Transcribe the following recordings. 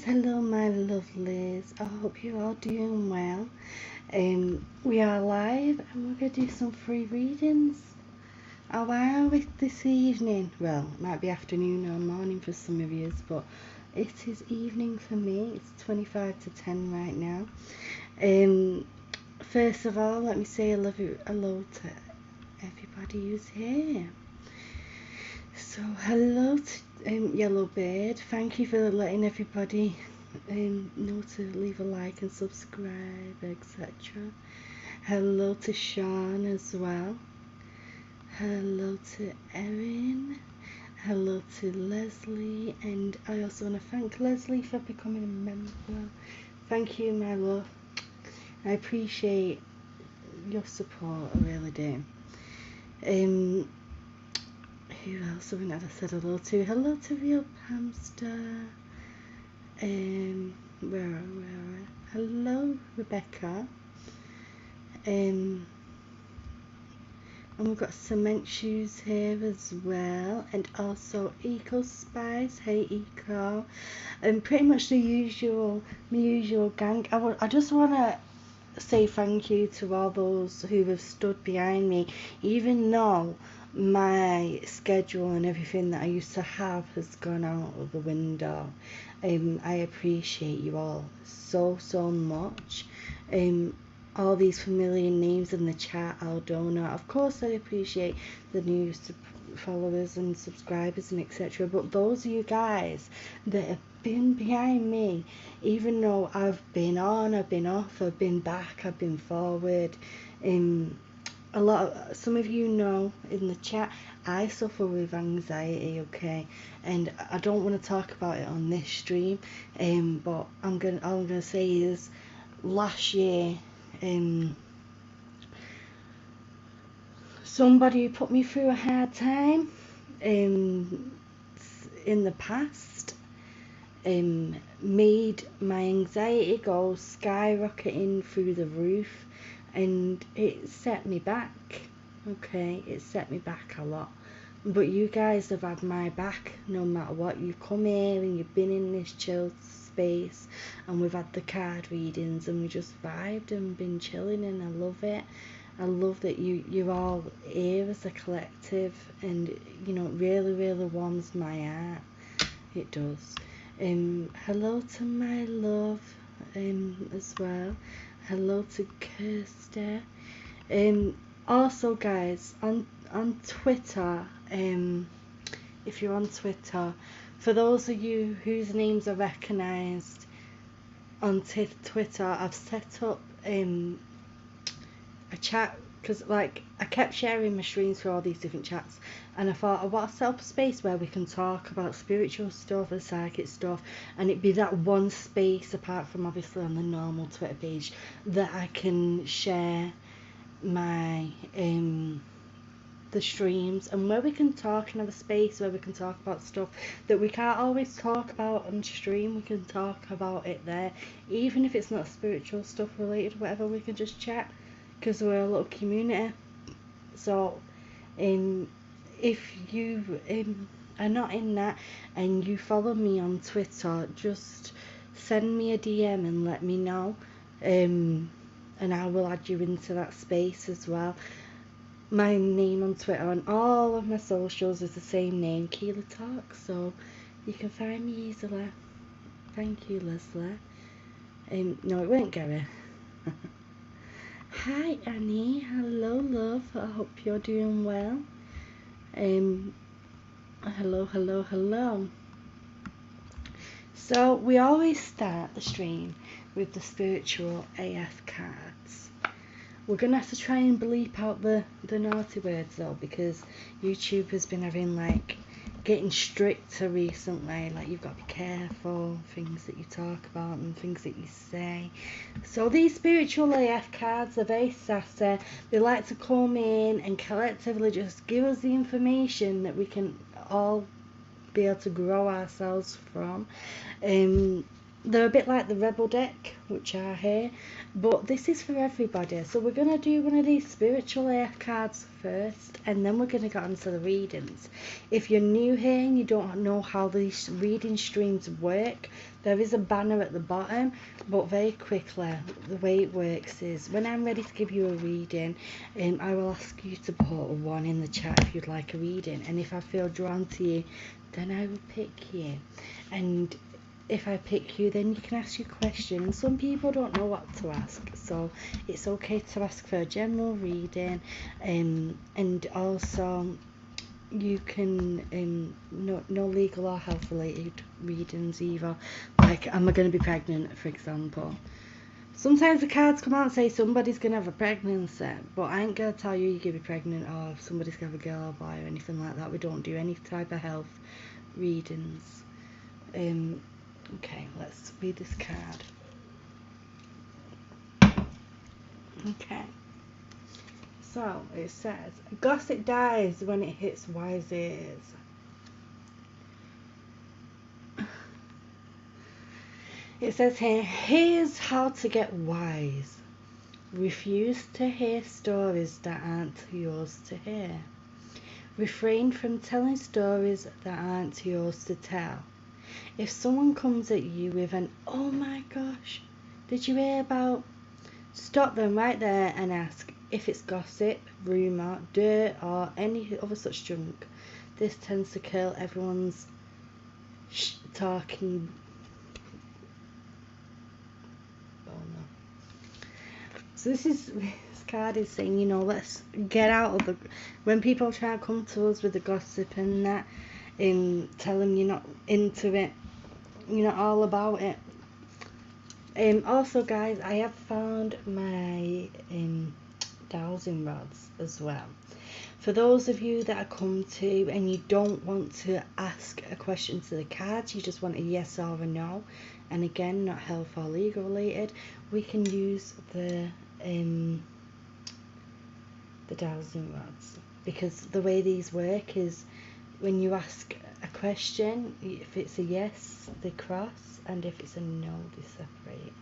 hello my lovelies. I hope you're all doing well. We are live and we're going to do some free readings. How are we this evening? Well, it might be afternoon or morning for some of you, but it is evening for me. It's 25 to 10 right now. First of all, let me say hello to everybody who's here. So hello to Yellow Bird. Thank you for letting everybody know to leave a like and subscribe, etc. Hello to Sean as well. Hello to Erin. Hello to Leslie, and I also want to thank Leslie for becoming a member. Thank you, my love. I appreciate your support, I really do. Who else have I said hello to? Hello to Real Hamster. Where? Hello, Rebecca. And we've got Cement Shoes here as well, and also Eco Spice. Hey Eco, and pretty much the usual gang. I just want to say thank you to all those who have stood behind me, even though my schedule and everything that I used to have has gone out of the window. I appreciate you all so much. All these familiar names in the chat, Aldona, of course I appreciate the new followers and subscribers and etc, but those of you guys that have been behind me, even though I've been on, I've been off, I've been back, I've been forward, some of you know in the chat I suffer with anxiety, okay, and I don't want to talk about it on this stream, but all I'm gonna say is last year somebody put me through a hard time in the past, made my anxiety go skyrocketing through the roof, and it set me back. Okay, it set me back a lot, but you guys have had my back no matter what. You've come here and you've been in this chill space, and we've had the card readings and we just vibed and been chilling, and I love it. I love that you're all here as a collective, and you know, it really warms my heart. It does. Hello to my love as well. Hello to Kirsty. Also guys, on Twitter, if you're on Twitter, for those of you whose names are recognised on Twitter, I've set up a chat, because like I kept sharing my streams through all these different chats, and I thought I want to set up a space where we can talk about spiritual stuff and psychic stuff, and it'd be that one space apart from obviously on the normal Twitter page that I can share my the streams, and where we can talk and have a space where we can talk about stuff that we can't always talk about on stream. We can talk about it there, even if it's not spiritual stuff related, whatever. We can just chat, because we're a little community. So if you are not in that and you follow me on Twitter, just send me a DM and let me know, and I will add you into that space as well. My name on Twitter and all of my socials is the same name, KEELEYTALKS, so you can find me easily. Thank you, Leslie. No, it won't Gary. Hi Annie, hello love, I hope you're doing well. Hello. So we always start the stream with the spiritual AF cards. We're going to have to try and bleep out the naughty words though, because YouTube has been having getting stricter recently, you've got to be careful things that you talk about and things that you say. So these spiritual AF cards are very sassy. They like to come in and collectively just give us the information that we can all be able to grow ourselves from. They're a bit like the Rebel deck, which are here, but this is for everybody. So we're going to do one of these spiritual AF cards first, and then we're going to get onto the readings. If you're new here and you don't know how these reading streams work, There is a banner at the bottom, but very quickly, the way it works is when I'm ready to give you a reading, I will ask you to put a 1 in the chat if you'd like a reading, and if I feel drawn to you, then I will pick you. And if I pick you, then you can ask your question. And some people don't know what to ask, so it's okay to ask for a general reading, and also you can no legal or health related readings either, like am I going to be pregnant, for example. Sometimes the cards come out and say somebody's going to have a pregnancy, but I ain't going to tell you you're going to be pregnant, or if somebody's going to have a girl or boy or anything like that. We don't do any type of health readings. Okay, let's read this card. Okay. So it says, gossip dies when it hits wise ears. It says here, here's how to get wise. Refuse to hear stories that aren't yours to hear. Refrain from telling stories that aren't yours to tell. If someone comes at you with an, oh my gosh, did you hear about? Stop them right there and ask if it's gossip, rumour, dirt or any other such junk. This tends to kill everyone's talking. Oh no. So this card is saying, you know, let's get out of the, when people try to come to us with the gossip and that, tell them you're not into it, you're not all about it. Also guys, I have found my dowsing rods as well. For those of you that are come to and you don't want to ask a question to the cards, you just want a yes or a no, and again not health or legal related, we can use the dowsing rods, because the way these work is when you ask a question, if it's a yes they cross, and if it's a no they separate.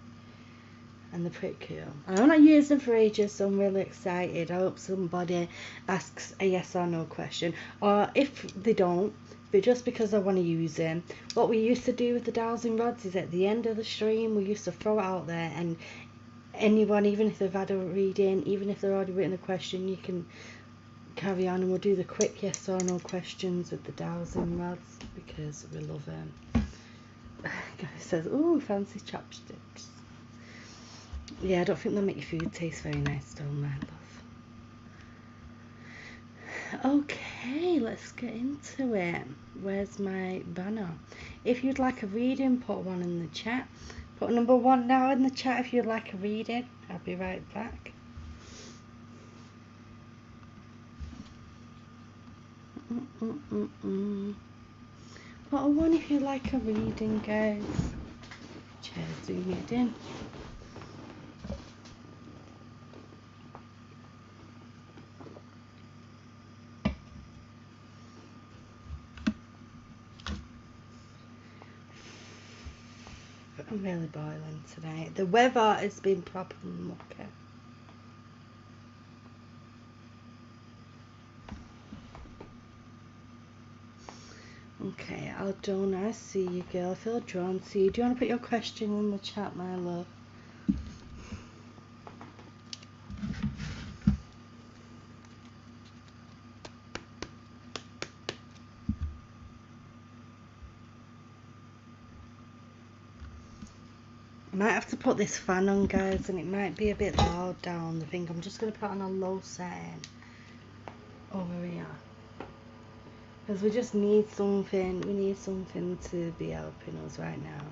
And they're pretty cool. I'm not using them for ages, so I'm really excited. I hope somebody asks a yes or no question, or if they don't, but just because I want to use them. What we used to do with the dowsing rods is at the end of the stream we used to throw it out there, and anyone, even if they've had a reading, even if they've already written a question, you can carry on and we'll do the quick yes or no questions with the dowsing rods because we love them. Guy says, ooh, fancy chopsticks. Yeah, I don't think they'll make your food taste very nice, don't they, love? Okay, let's get into it. Where's my banner? If you'd like a reading, put 1 in the chat. Put number 1 now in the chat if you'd like a reading. I'll be right back. Put a 1 if you'd like a reading, guys. Cheers, zoom it in. I'm really boiling today. The weather has been proper mucky. Okay, Aldona, I see you, girl. I feel drawn to you. Do you want to put your question in the chat, my love? I might have to put this fan on, guys, and it might be a bit loud down the thing. I'm just going to put on a low setting over here. Because we just need something, we need something to be helping us right now.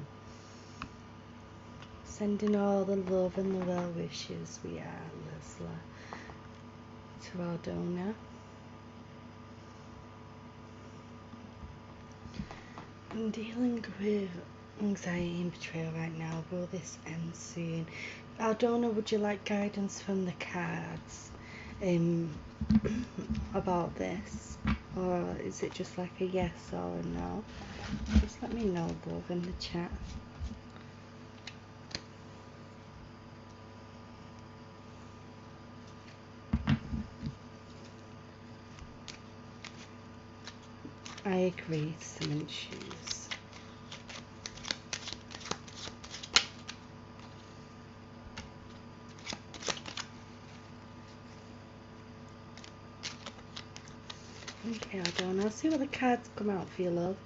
Sending all the love and the well wishes we are, Leslie, to our donor. I'm dealing with anxiety and betrayal right now. Will this end soon? Aldona, would you like guidance from the cards about this, or is it just like a yes or a no? Just let me know, love, in the chat. I agree, cement shoes. Okay, hold on. I'll see what the cards come out for you, love.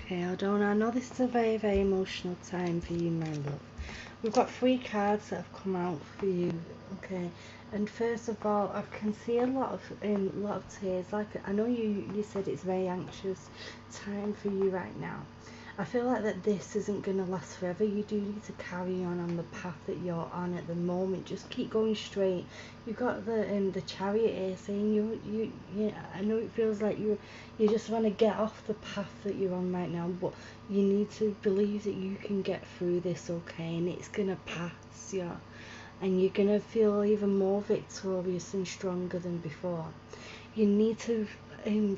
Okay, hold on. I know this is a very, very emotional time for you, my love. We've got 3 cards that have come out for you, okay? And first of all, I can see a lot of tears. Like, I know you said it's a very anxious time for you right now. I feel like that this isn't going to last forever. You do need to carry on the path that you're on at the moment. Just keep going straight. You've got the Chariot here saying you I know it feels like you just want to get off the path that you're on right now, but you need to believe that you can get through this, okay? And it's gonna pass, yeah. And you're gonna feel even more victorious and stronger than before. You need to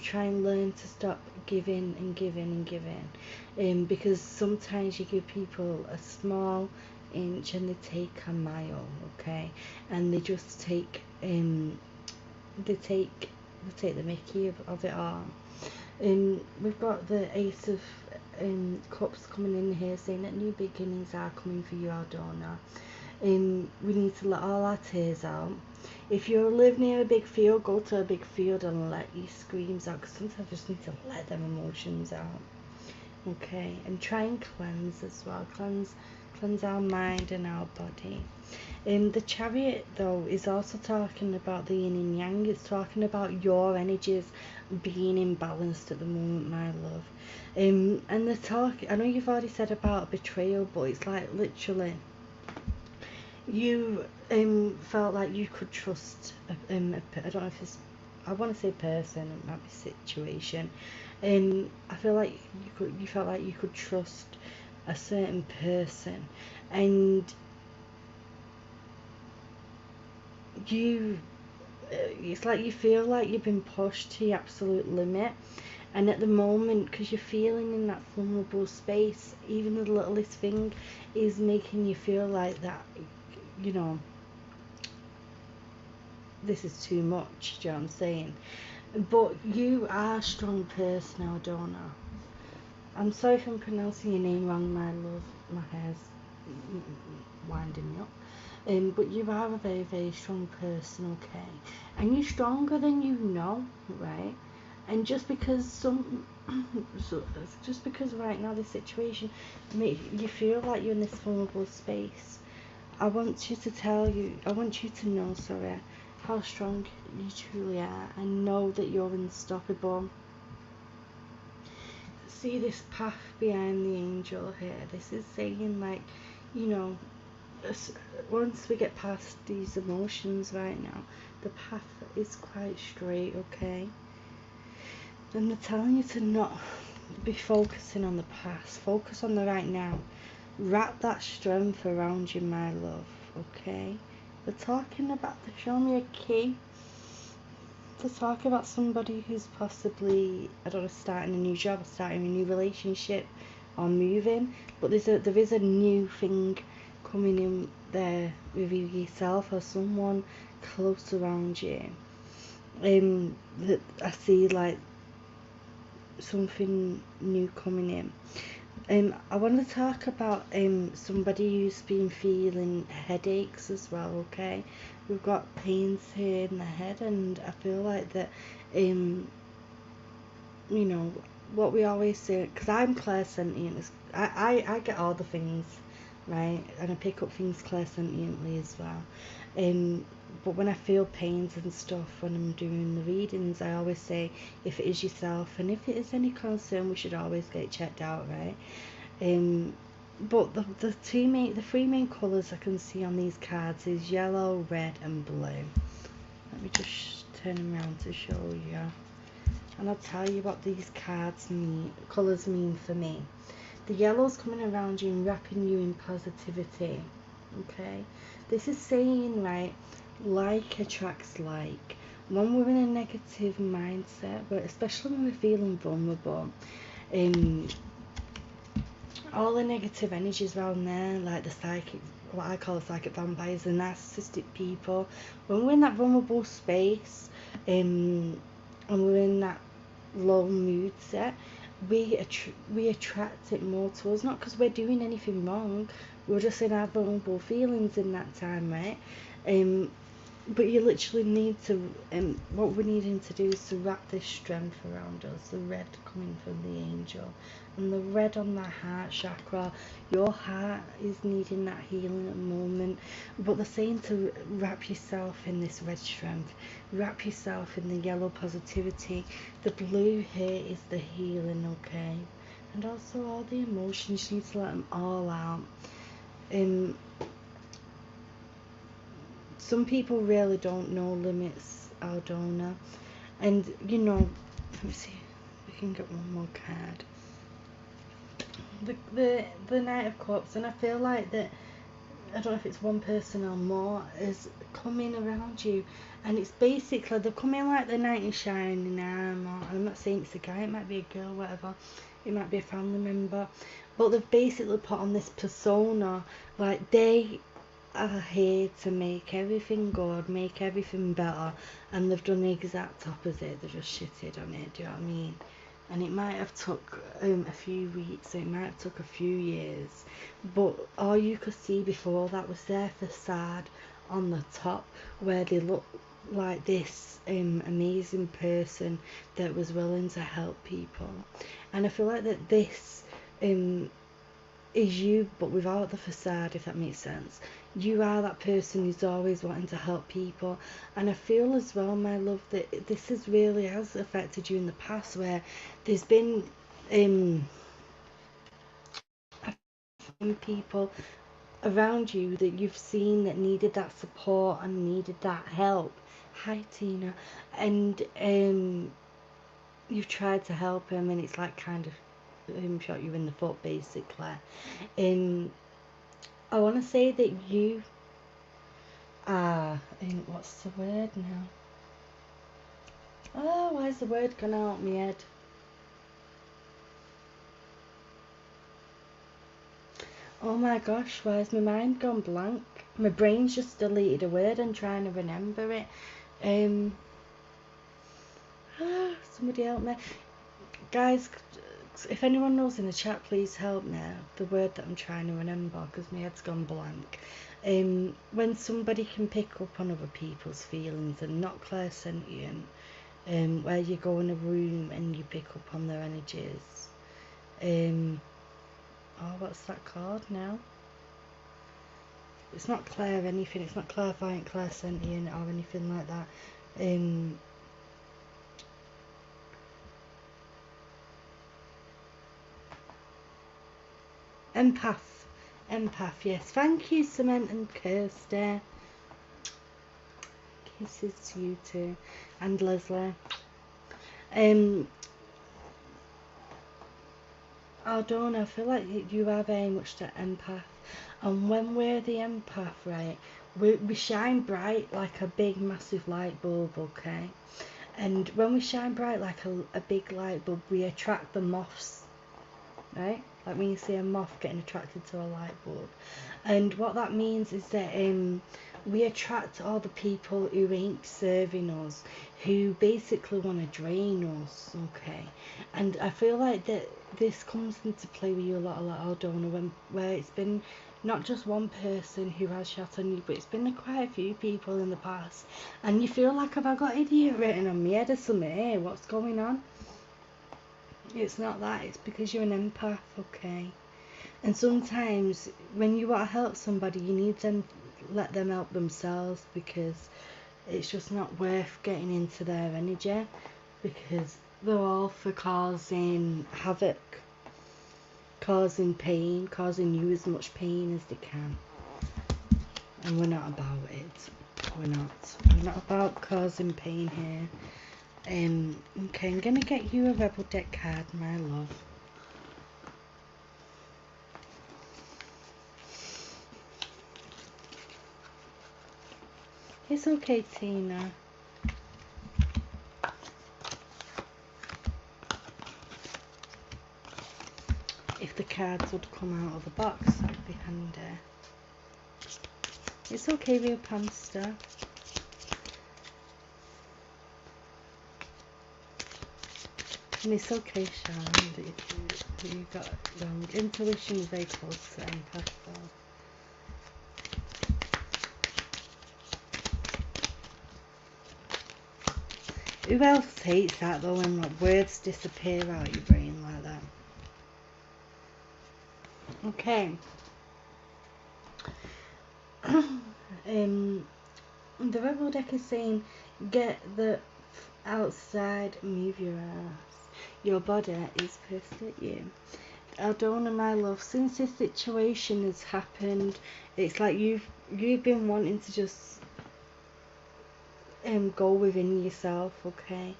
try and learn to stop giving and giving and giving, because sometimes you give people a small inch and they take a mile, okay? And they just take they take the mickey of it all. We've got the Ace of Cups coming in here saying that new beginnings are coming for you, Aldona. We need to let all our tears out. If you live near a big field, go to a big field and let your screams out, because sometimes you just need to let them emotions out, okay? And try and cleanse as well. Cleanse our mind and our body. The Chariot, though, is also talking about the yin and yang. It's talking about your energies being imbalanced at the moment, my love. And the talk, I know you've already said about betrayal, but it's like literally you felt like you could trust I don't know if it's, I want to say person, it might be situation. I feel like you felt like you could trust a certain person, and it's like you feel like you've been pushed to your absolute limit, and at the moment, because you're feeling in that vulnerable space, even the littlest thing is making you feel like that, you know, this is too much. Do you know what I'm saying? But you are a strong person, Aldona. I'm sorry if I'm pronouncing your name wrong, my love. My hair's winding me up. But you are a very, very strong person, okay? And you're stronger than you know, right? And just because just because right now this situation makes you feel like you're in this vulnerable space, I want you to know, sorry, how strong you truly are, and know that you're unstoppable. See this path behind the angel here. This is saying, like, you know, once we get past these emotions right now, the path is quite straight, okay? And they're telling you to not be focusing on the past, focus on the right now. Wrap that strength around you, my love, okay? They're talking about, they're showing me a key to talk about somebody who's possibly, I don't know, starting a new job, or starting a new relationship, or moving. But there is a new thing coming in there with yourself or someone close around you. That I see, like, something new coming in. I want to talk about somebody who's been feeling headaches as well, okay? We've got pains here in the head, and I feel like that, you know, what we always say, because I'm clairsentient, I get all the things, right? And I pick up things clairsentiently as well. But when I feel pains and stuff when I'm doing the readings, I always say, if it is yourself and if it is any concern, we should always get it checked out, right? But the three main colours I can see on these cards is yellow, red and blue. Let me just turn them around to show you, and I'll tell you what these colours mean for me. The yellow's coming around you and wrapping you in positivity, okay? This is saying, right, like attracts like. When we're in a negative mindset, but especially when we're feeling vulnerable, all the negative energies around there, like the psychic, what I call the psychic vampires, the narcissistic people. When we're in that vulnerable space, and we're in that low mood set, we attract it more to us, not because we're doing anything wrong, we're just in our vulnerable feelings in that time, right? But you literally need to, what we're needing to do is to wrap this strength around us, the red coming from the angel, and the red on that heart chakra. Your heart is needing that healing at the moment, but they're saying to wrap yourself in this red strength, wrap yourself in the yellow positivity. The blue here is the healing, okay? And also all the emotions, you need to let them all out. Some people really don't know limits, Aldona. And, you know, let me see if we can get one more card. The Knight of Cups, and I feel like that, I don't know if it's one person or more, is coming around you. And it's basically, they're coming like the knight in shining armor. I'm not saying it's a guy, it might be a girl, whatever. It might be a family member. But they've basically put on this persona, like they are here to make everything good, make everything better, and they've done the exact opposite. They've just shitted on it, do you know what I mean? And it might have took a few weeks, it might have took a few years, but all you could see before that was their facade on the top, where they look like this amazing person that was willing to help people. And I feel like that this is you, but without the facade, if that makes sense. You are that person who's always wanting to help people. And I feel as well, my love, that this really has affected you in the past, where there's been people around you that you've seen that needed that support and needed that help. Hi Tina. And you've tried to help him, and it's like kind of shot you in the foot, basically. I want to say that you are what's the word now? Oh, why's the word gone out of my head? Oh my gosh, why's my mind gone blank? My brain's just deleted a word and trying to remember it. Somebody help me, guys. If anyone knows in the chat, please help me. The word that I'm trying to remember, because my head's gone blank. When somebody can pick up on other people's feelings and not clairsentient, where you go in a room and you pick up on their energies. Oh, what's that called now? It's not clair anything. It's not clairvoyant, clairsentient, or anything like that. Empath, yes. Thank you, Cement and Kirsty. Kisses to you too, and Leslie. Aldona, I feel like you are very much the empath, and when we're the empath, right, we shine bright like a big massive light bulb, okay? And when we shine bright like a big light bulb, we attract the moths, right? Like when you see a moth getting attracted to a light bulb. And what that means is that we attract all the people who ain't serving us, who basically want to drain us, okay? And I feel like that this comes into play with you a lot, Aldona, where it's been not just one person who has shot on you, but it's been quite a few people in the past. And you feel like, have I got idiot written on my head or something? Hey, what's going on? It's not that, it's because you're an empath, okay? And sometimes when you want to help somebody, you need to let them help themselves, because it's just not worth getting into their energy, because they're all for causing havoc, causing pain, causing you as much pain as they can. And we're not about it. We're not about causing pain here. Okay, I'm gonna get you a Rebel deck card, my love. It's okay, Tina. if the cards would come out of the box, that would be handy. It's okay, real hamster. And it's okay, Sharon, that you got it wrong. Intuition is very close to empath. Who else hates that though, when like words disappear out your brain like that? Okay. The rebel deck is saying, get the outside, move your ass. Your body is pissed at you. Aldona, my love, since this situation has happened, it's like you've been wanting to just go within yourself, okay?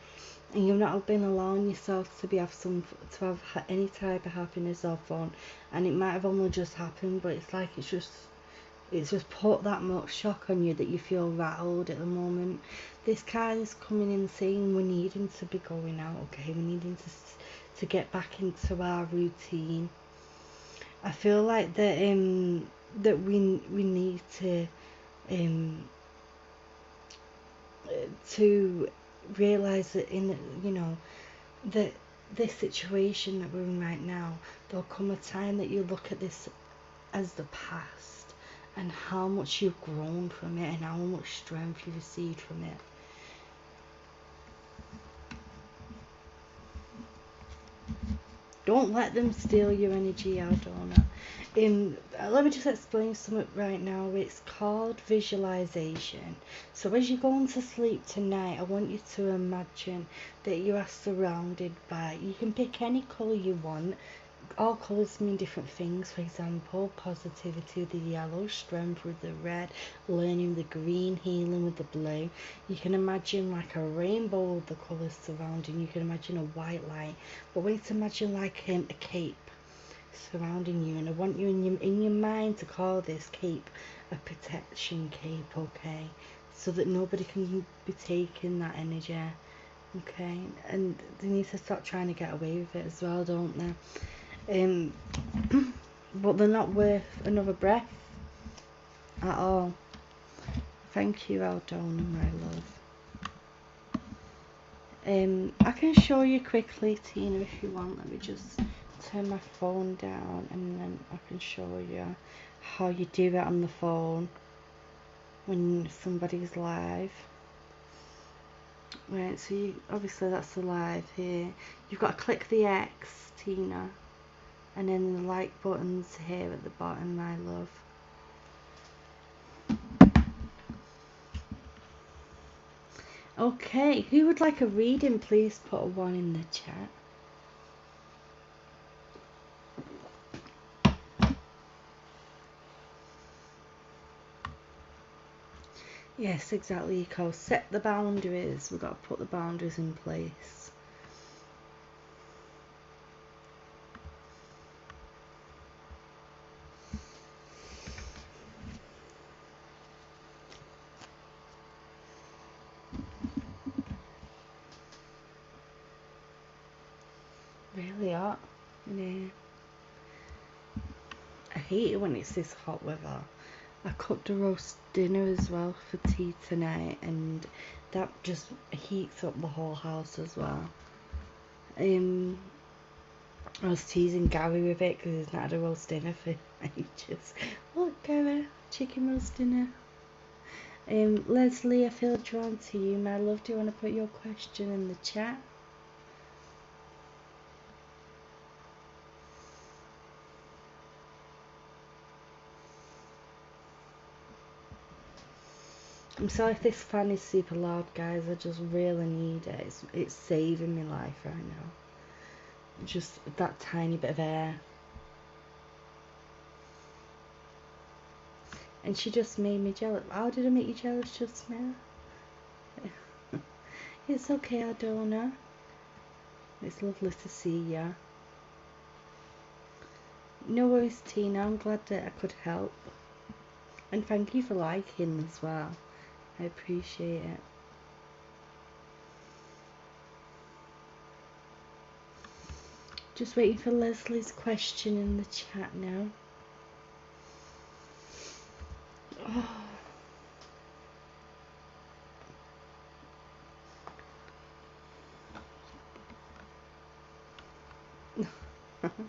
And you've not been allowing yourself to have any type of happiness or fun, and it might have only just happened, but it's like it's just put that much shock on you that you feel rattled at the moment. This card is coming in saying we're needing to be going out, okay? We're needing to get back into our routine. I feel like that that we need to realize that that this situation that we're in right now, there'll come a time that you look at this as the past, and how much you've grown from it, and how much strength you received from it. Don't let them steal your energy, Aldona. Let me just explain something right now. It's called visualization. So as you're going to sleep tonight, I want you to imagine that you are surrounded by, you can pick any colour you want. All colours mean different things. For example, positivity with the yellow, strength with the red, learning with the green, healing with the blue. You can imagine like a rainbow of the colours surrounding you. You can imagine a white light, but we need to imagine like a cape surrounding you, and I want you in your mind to call this cape a protection cape, okay? So that nobody can be taking that energy, okay? And they need to stop trying to get away with it as well, don't they? But they're not worth another breath at all. Thank you, Aldona, my love. I can show you quickly, Tina, if you want. Let me just turn my phone down, and then I can show you how you do it on the phone when somebody's live. Right, so you, obviously that's the live here. You've got to click the X, Tina, and then the like buttons here at the bottom, my love. Okay, who would like a reading? Please put a 1 in the chat. Yes, exactly, Eco. Set the boundaries. We've got to put the boundaries in place. Really hot. Yeah. I hate it when it's this hot weather. I cooked a roast dinner as well for tea tonight, and that just heats up the whole house as well. I was teasing Gary with it because he's not had a roast dinner for ages. Look, Gary, chicken roast dinner. Leslie, I feel drawn to you, my love. Do you want to put your question in the chat? I'm sorry if this fan is super loud, guys. I just really need it. It's saving my life right now. Just that tiny bit of air. And she just made me jealous. How did I make you jealous just now? It's okay, Aldona. It's lovely to see ya. No worries, Tina. I'm glad that I could help. And thank you for liking as well. I appreciate it. Just waiting for Leslie's question in the chat now. Oh.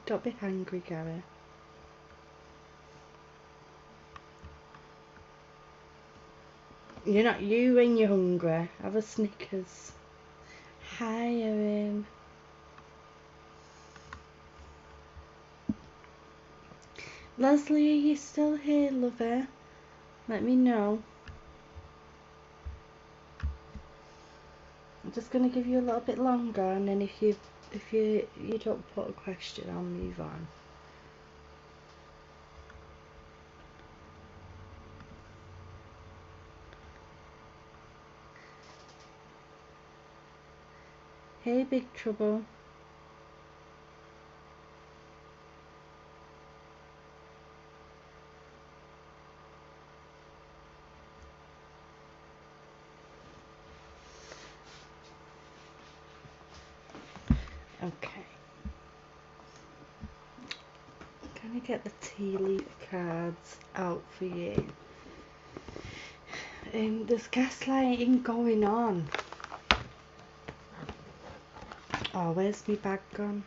Don't be hungry, Gary. You're not you when you're hungry. Have a Snickers. Hi, Erin. Leslie, are you still here, lover? Let me know. I'm just gonna give you a little bit longer, and then if you don't put a question, I'll move on. Hey, Big Trouble. Okay. I'm gonna get the tea leaf cards out for you. There's gaslighting going on. Oh, where's my bag gone?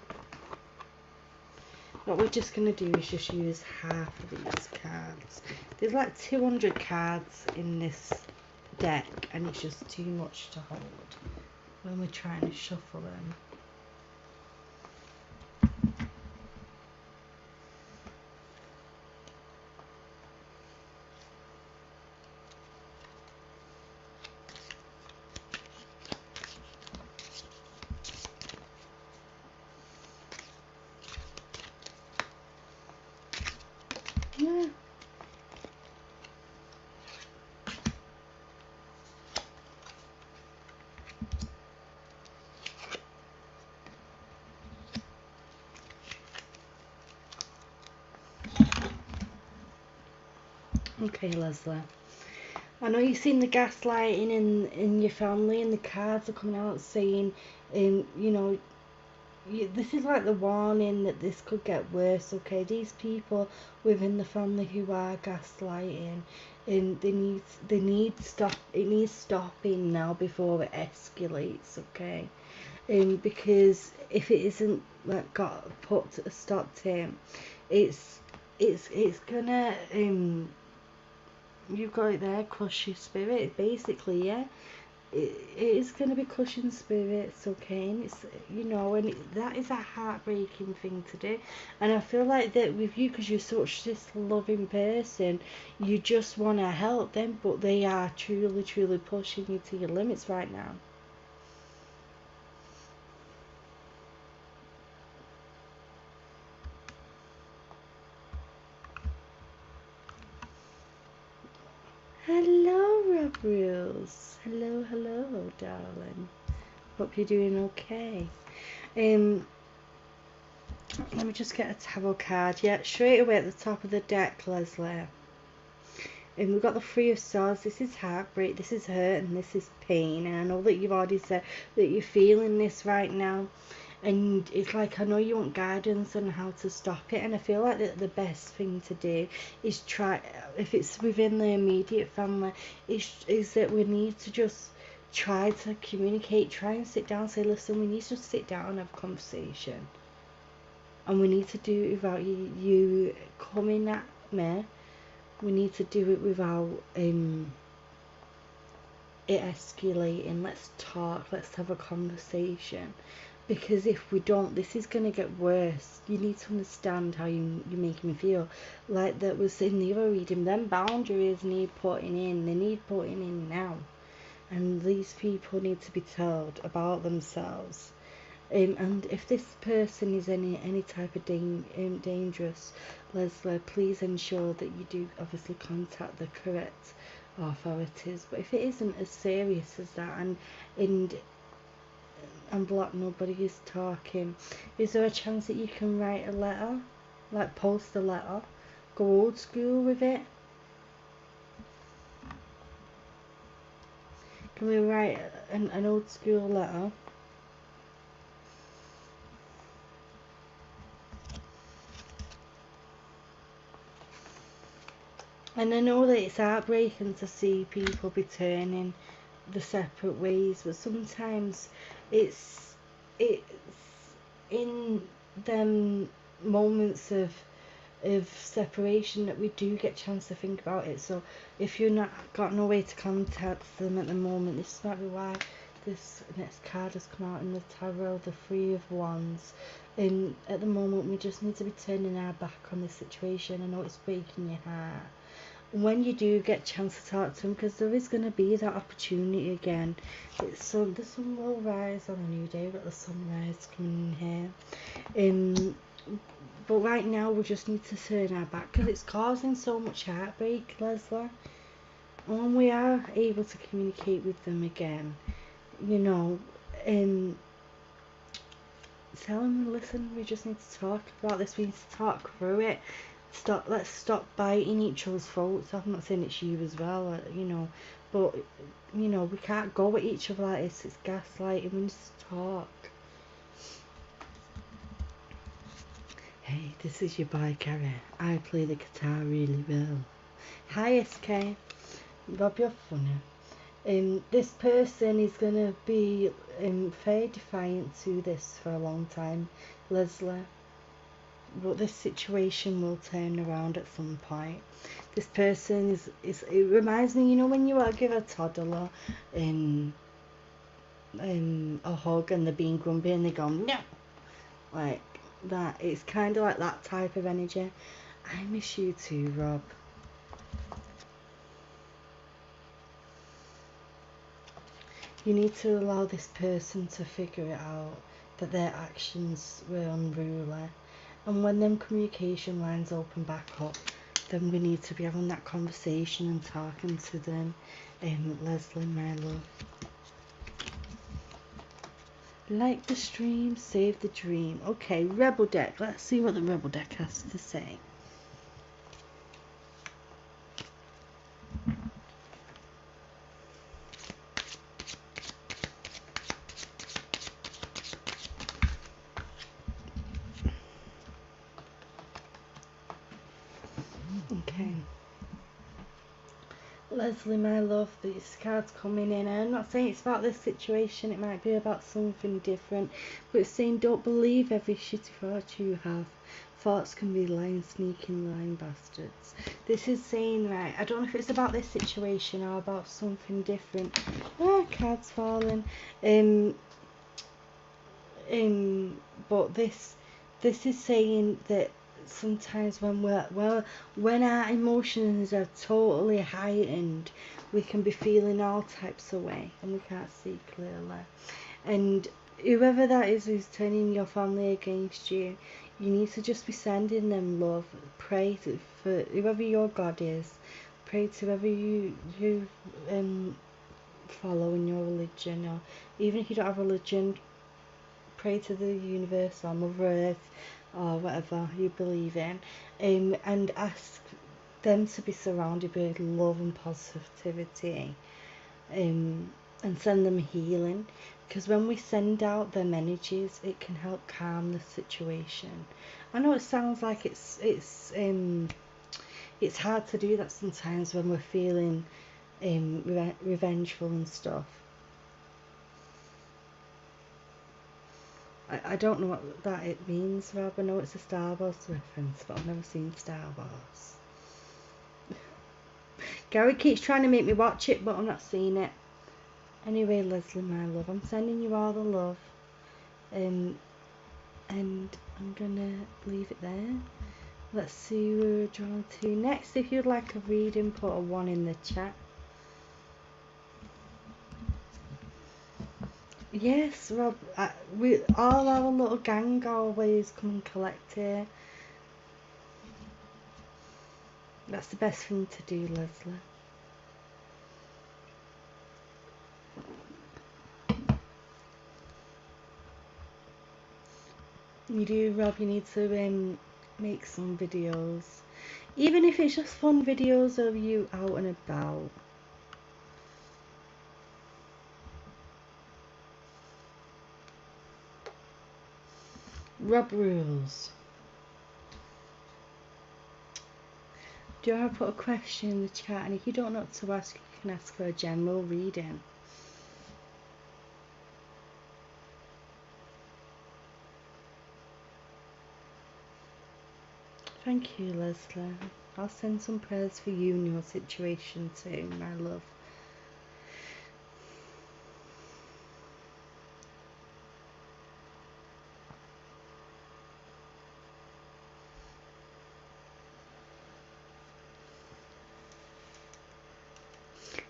What we're just going to do is just use half of these cards. There's like 200 cards in this deck, and it's just too much to hold when we're trying to shuffle them. Yeah. Okay, Leslie. I know you've seen the gaslighting in your family, and the cards are coming out saying, you know, this is like the warning that this could get worse. Okay, these people within the family who are gaslighting, and they need stop. It needs stopping now before it escalates. Okay, because if it isn't like got put a stop to, it's gonna you've got it there, crush your spirit. Basically, yeah. It is going to be crushing spirits, okay, and it's, you know, and that is a heartbreaking thing to do. And I feel like that with you, because you're such this loving person, you just want to help them, but they are truly pushing you to your limits right now. Hello, Rob Rules. Hello, darling. Hope you're doing okay. Let me just get a tarot card. Yeah, straight away at the top of the deck, Leslie. And we've got the Three of Swords. This is heartbreak, this is hurt, and this is pain. And I know that you've already said that you're feeling this right now. And it's like, I know you want guidance on how to stop it. And I feel like that the best thing to do is try, if it's within the immediate family, is that we need to just try to communicate, try and sit down, say, listen, we need to just sit down and have a conversation. And we need to do it without you coming at me. We need to do it without it escalating. Let's talk, let's have a conversation. Because if we don't, this is going to get worse. You need to understand how you're making me feel. Like that was in the other reading, them boundaries need putting in. They need putting in now. And these people need to be told about themselves. And if this person is any type of dangerous, Leslie, please ensure that you do obviously contact the correct authorities. But if it isn't as serious as that, and Black nobody is talking, is there a chance that you can write a letter, like post a letter, go old school with it? Can we write an old school letter? And I know that it's heartbreaking to see people be turning the separate ways, but sometimes it's it's in them moments of separation that we do get a chance to think about it. So if you're not got no way to contact them at the moment, this might be why this next card has come out in the tarot, the Three of Wands. And at the moment we just need to be turning our back on this situation. I know it's breaking your heart. When you do get a chance to talk to them, because there is going to be that opportunity again. The sun will rise on a new day. We've got the sunrise coming in here. But right now we just need to turn our back because it's causing so much heartbreak, Leslie. And when we are able to communicate with them again, you know, tell them, listen, we just need to talk about this. We need to talk through it. Let's stop biting each other's throats. I'm not saying it's you as well, you know, but you know, we can't go at each other like this. It's gaslighting. We need to talk. Hey, this is your boy Gary. I play the guitar really well. Hi SK. Rob, you're funny. This person is going to be very defiant to this for a long time, Leslie. But this situation will turn around at some point. This person is it reminds me, you know, when you give a toddler a hug and they're being grumpy and they go, no! Like that. It's kind of like that type of energy. I miss you too, Rob. You need to allow this person to figure it out, that their actions were unruly. And when them communication lines open back up, then we need to be having that conversation and talking to them. Leslie, my love. Like the stream, save the dream. Okay, Rebel deck. Let's see what the Rebel deck has to say. Okay. Leslie, my love, these cards coming in. I'm not saying it's about this situation, it might be about something different, but it's saying don't believe every shitty thought you have. Thoughts can be lying, sneaking, lying bastards. This is saying, right, I don't know if it's about this situation or about something different. Cards falling. But this is saying that sometimes when our emotions are totally heightened, we can be feeling all types of way and we can't see clearly. And whoever that is who's turning your family against you, you need to just be sending them love. Pray for whoever your God is. Pray to whoever you follow in your religion, or even if you don't have a religion, pray to the universe or Mother Earth or whatever you believe in, and ask them to be surrounded with love and positivity, and send them healing, because when we send out them energies, it can help calm the situation. I know it sounds like it's hard to do that sometimes when we're feeling revengeful and stuff. I don't know what that it means, Rob. I know it's a Star Wars reference, but I've never seen Star Wars. Gary keeps trying to make me watch it, but I'm not seeing it. Anyway, Leslie, my love, I'm sending you all the love. And I'm gonna leave it there. Let's see who we're drawn to next. If you'd like a reading, put a 1 in the chat. Yes, Rob, we all our little gang always come and collect here. That's the best thing to do, Leslie. You do, Rob, you need to make some videos. Even if it's just fun videos of you out and about. Rob rules. Do you want to put a question in the chat? And if you don't know what to ask, you can ask for a general reading. Thank you, Leslie. I'll send some prayers for you and your situation too, my love.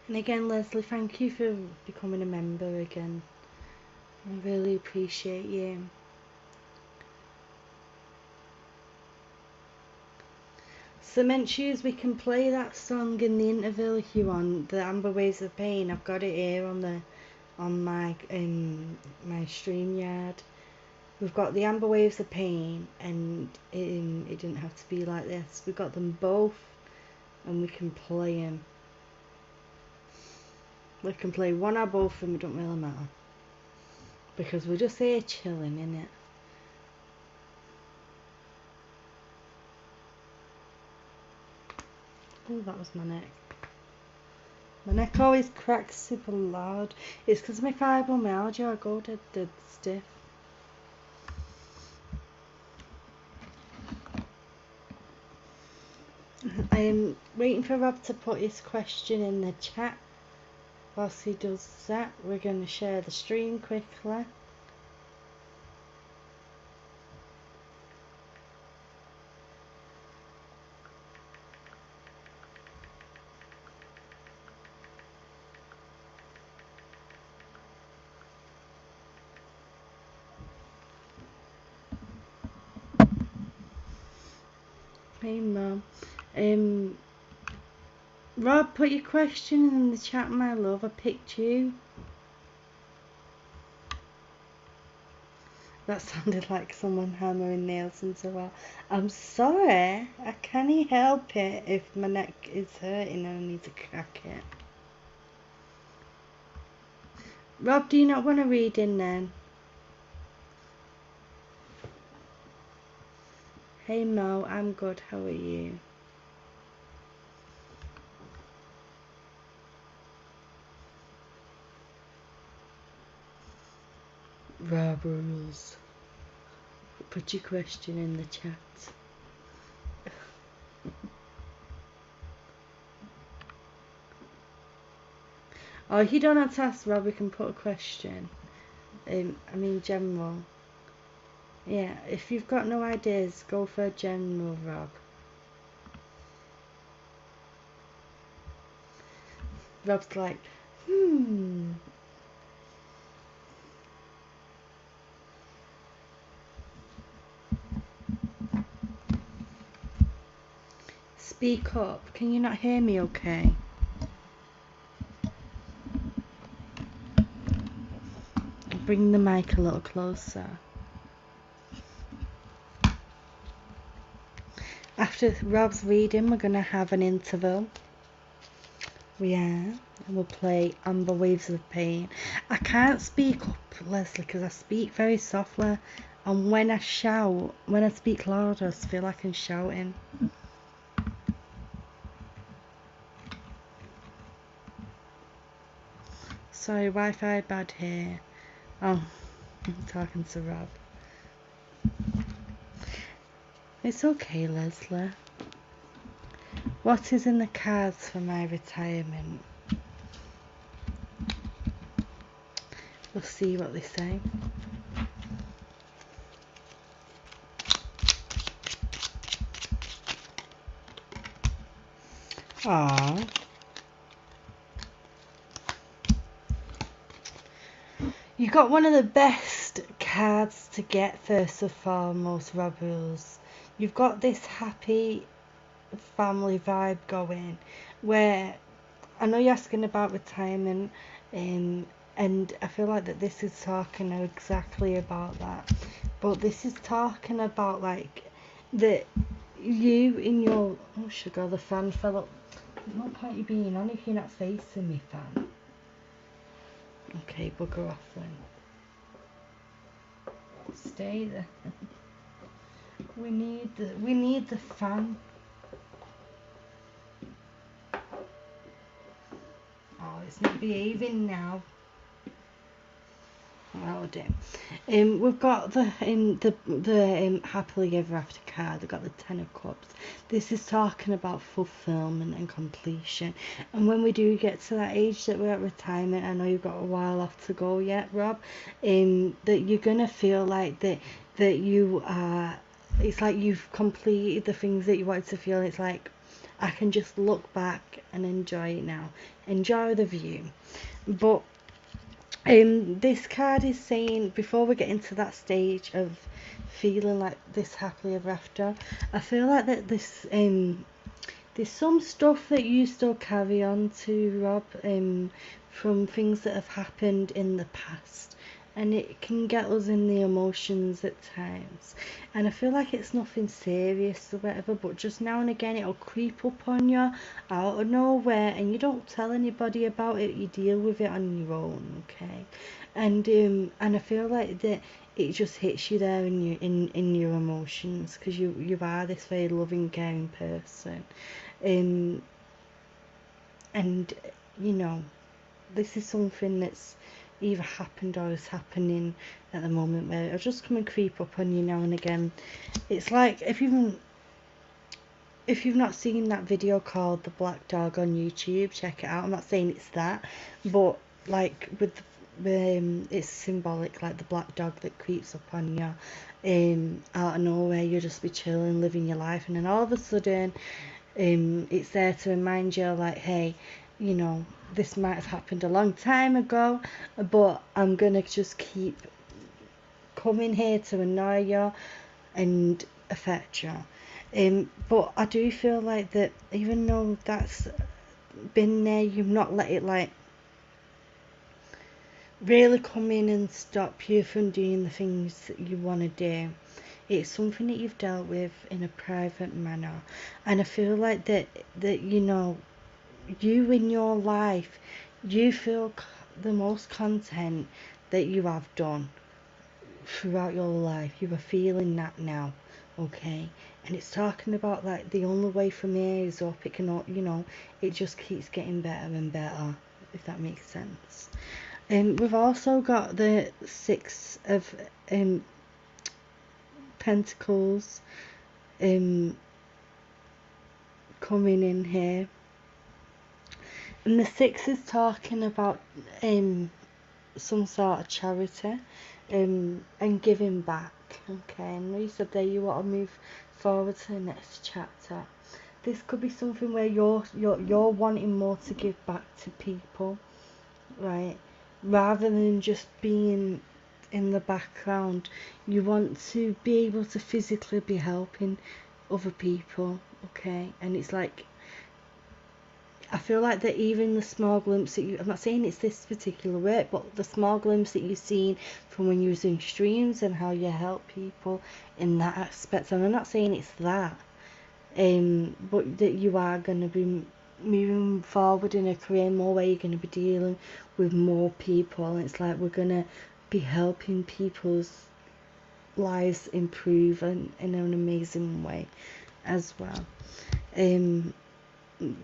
And again, Leslie, thank you for becoming a member again. I really appreciate you. Cement Shoes, we can play that song in the interval if you want. The Amber Waves of Pain. I've got it here on my my StreamYard. We've got the Amber Waves of Pain, and it didn't have to be like this. We've got them both, and we can play them. We can play one or both of them, it don't really matter. Because we're just here chilling, innit? Oh, that was my neck. My neck always cracks super loud. It's because of my fibromyalgia. I go dead stiff. I'm waiting for Rob to put his question in the chat. Whilst he does that, we're going to share the stream quickly. Hey Mum. Rob, put your question in the chat, my love. I picked you. That sounded like someone hammering nails into a... I'm sorry. I can't help it if my neck is hurting and I need to crack it. Rob, do you not want to read in then? Hey Mo, I'm good. How are you? Robbers. Put your question in the chat. Oh, if you don't have to ask Rob, we can put a question. I mean general. Yeah, if you've got no ideas, go for a general, Rob. Rob's like, Speak up. Can you not hear me okay? Bring the mic a little closer. After Rob's reading, we're going to have an interval. We are. And we'll play Amber Waves of Pain. I can't speak up, Leslie, because I speak very softly. And when I shout, when I speak louder, I feel like I'm shouting. Sorry, Wi-Fi bad here. Oh, I'm talking to Rob. It's okay, Leslie. What is in the cards for my retirement? We'll see what they say. Aww. You got one of the best cards to get first and foremost, Robbers. You've got this happy family vibe going, where I know you're asking about retirement, and I feel like that this is talking exactly about that. But this is talking about like that you in your... Oh sugar, the fan fell up. There's no point you being on if you're not facing me, fan. Okay, bugger off then. Stay there. We need the fan. it's not behaving now. Oh dear. We've got the happily ever after card. We've got the Ten of Cups. This is talking about fulfillment and completion. And when we do get to that age that we're at retirement, I know you've got a while off to go yet, Rob. That you're gonna feel like that you are. It's like you've completed the things that you wanted to feel. It's like I can just look back and enjoy it now. Enjoy the view. But this card is saying, before we get into that stage of feeling like this happily ever after, I feel like that this there's some stuff that you still carry on to, Rob, from things that have happened in the past, and it can get us in the emotions at times. And I feel like it's nothing serious or whatever, but just now and again it'll creep up on you out of nowhere, and you don't tell anybody about it. You deal with it on your own, okay? And I feel like that it just hits you there in your emotions, because you are this very loving, caring person, and you know, this is something that's either happened or is happening at the moment, where it'll just come and creep up on you now and again. It's like, if you've not seen that video called The Black Dog on YouTube, check it out. I'm not saying it's that, but like with it's symbolic, like the black dog that creeps up on you out of nowhere. You'll just be chilling, living your life, and then all of a sudden it's there to remind you, like, hey, you know, this might have happened a long time ago, but I'm gonna just keep coming here to annoy you and affect you. But I do feel like that even though that's been there, you've not let it like really come in and stop you from doing the things that you want to do. It's something that you've dealt with in a private manner, and I feel like that you know, you in your life, you feel the most content that you have done throughout your life. You are feeling that now, okay? And it's talking about like the only way from here is up. It cannot, you know, it just keeps getting better and better, if that makes sense. We've also got the Six of Pentacles coming in here, and the Six is talking about some sort of charity and giving back, okay? And you said there you want to move forward to the next chapter. This could be something where you're wanting more to give back to people, right? Rather than just being in the background, you want to be able to physically be helping other people, okay? And it's like, I feel like that even the small glimpse that I'm not saying it's this particular work, but the small glimpse that you've seen from when you was in streams and how you help people in that aspect, and I'm not saying it's that, but that you are going to be moving forward in a career more where you're going to be dealing with more people, and it's like we're going to be helping people's lives improve in an amazing way as well.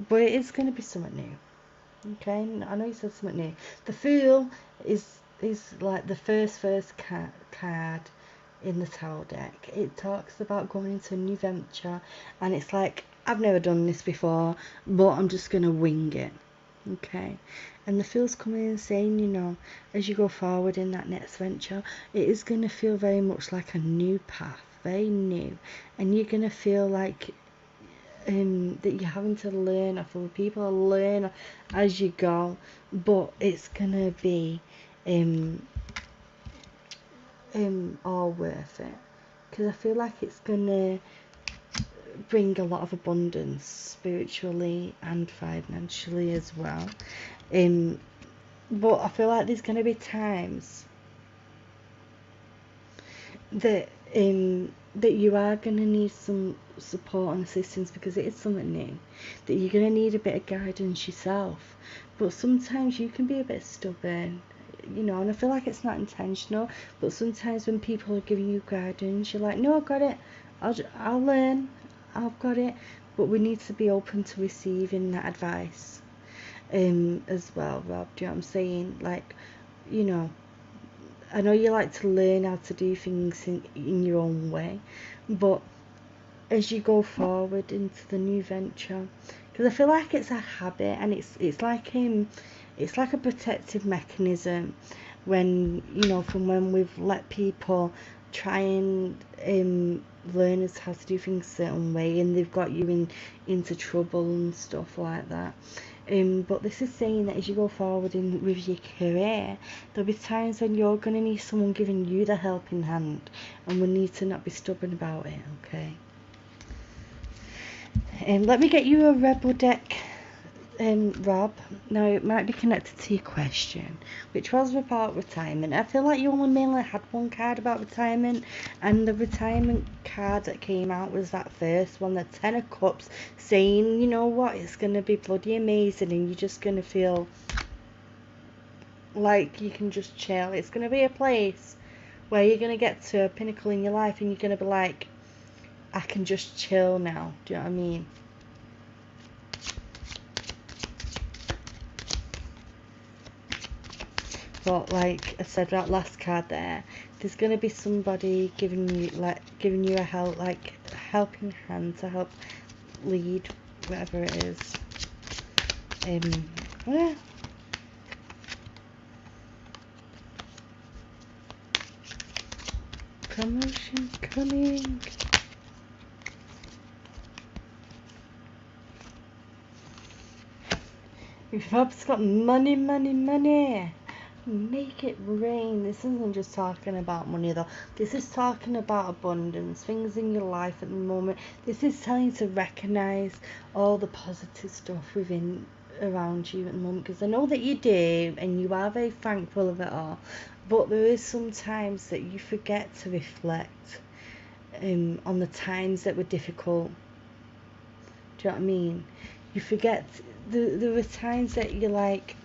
But it is going to be something new, okay? I know you said something new. The Fool is like the first card in the Tower deck. It talks about going into a new venture, and it's like, I've never done this before, but I'm just going to wing it, okay? And the Fool's coming in saying, you know, as you go forward in that next venture, it is going to feel very much like a new path, very new, and you're going to feel like that you're having to learn off other people, learn as you go, but it's gonna be all worth it, because I feel like it's gonna bring a lot of abundance spiritually and financially as well. But I feel like there's gonna be times that that you are going to need some support and assistance, because it is something new, that you're going to need a bit of guidance yourself. But sometimes you can be a bit stubborn, you know, and I feel like it's not intentional, but sometimes when people are giving you guidance, you're like, no, I've got it, I'll learn, I've got it. But we need to be open to receiving that advice. as well, Rob. Do you know what I'm saying? Like, you know, I know you like to learn how to do things in your own way, but as you go forward into the new venture, because I feel like it's a habit, and it's like a protective mechanism when, you know, from when we've let people try and learn us how to do things a certain way, and they've got you into trouble and stuff like that. But this is saying that as you go forward with your career, there'll be times when you're going to need someone giving you the helping hand, and we need to not be stubborn about it, okay? Let me get you a rebel deck, Rob. Now, it might be connected to your question, which was about retirement. I feel like you only mainly had one card about retirement, and the retirement card that came out was that first one, the Ten of Cups, saying, you know what, it's going to be bloody amazing, and you're just going to feel like you can just chill. It's going to be a place where you're going to get to a pinnacle in your life, and you're going to be like, I can just chill now. Do you know what I mean? But like I said, that last card there's gonna be somebody giving you a helping hand to help lead whatever it is. Yeah. Promotion coming. Rob's got money. Make it rain. This isn't just talking about money though. This is talking about abundance, things in your life at the moment. This is telling you to recognize all the positive stuff within around you at the moment, because I know that you do, and you are very thankful of it all. But there is some times that you forget to reflect on the times that were difficult. Do you know what I mean? You forget. There were times that you're like,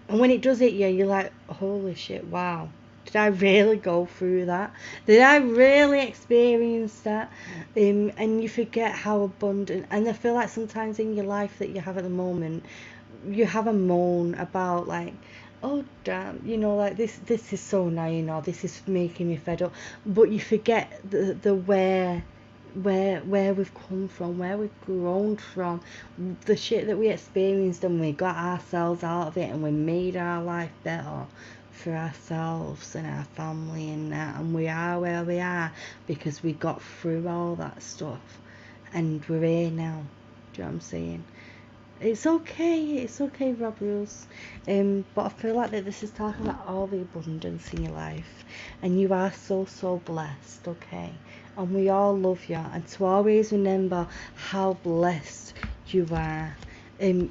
and when it does hit you, you're like, holy shit, wow. Did I really go through that? Did I really experience that? And you forget how abundant. And I feel like sometimes in your life that you have at the moment, you have a moan about like, oh damn, you know, like this is so annoying, or this is making me fed up. But you forget the where we've come from, where we've grown from, the shit that we experienced, and we got ourselves out of it, and we made our life better for ourselves and our family and that, and we are where we are because we got through all that stuff, and we're here now. Do you know what I'm saying? It's okay, Rob Rules. But I feel like that this is talking about all the abundance in your life, and you are so blessed, okay? And we all love you, and to always remember how blessed you are.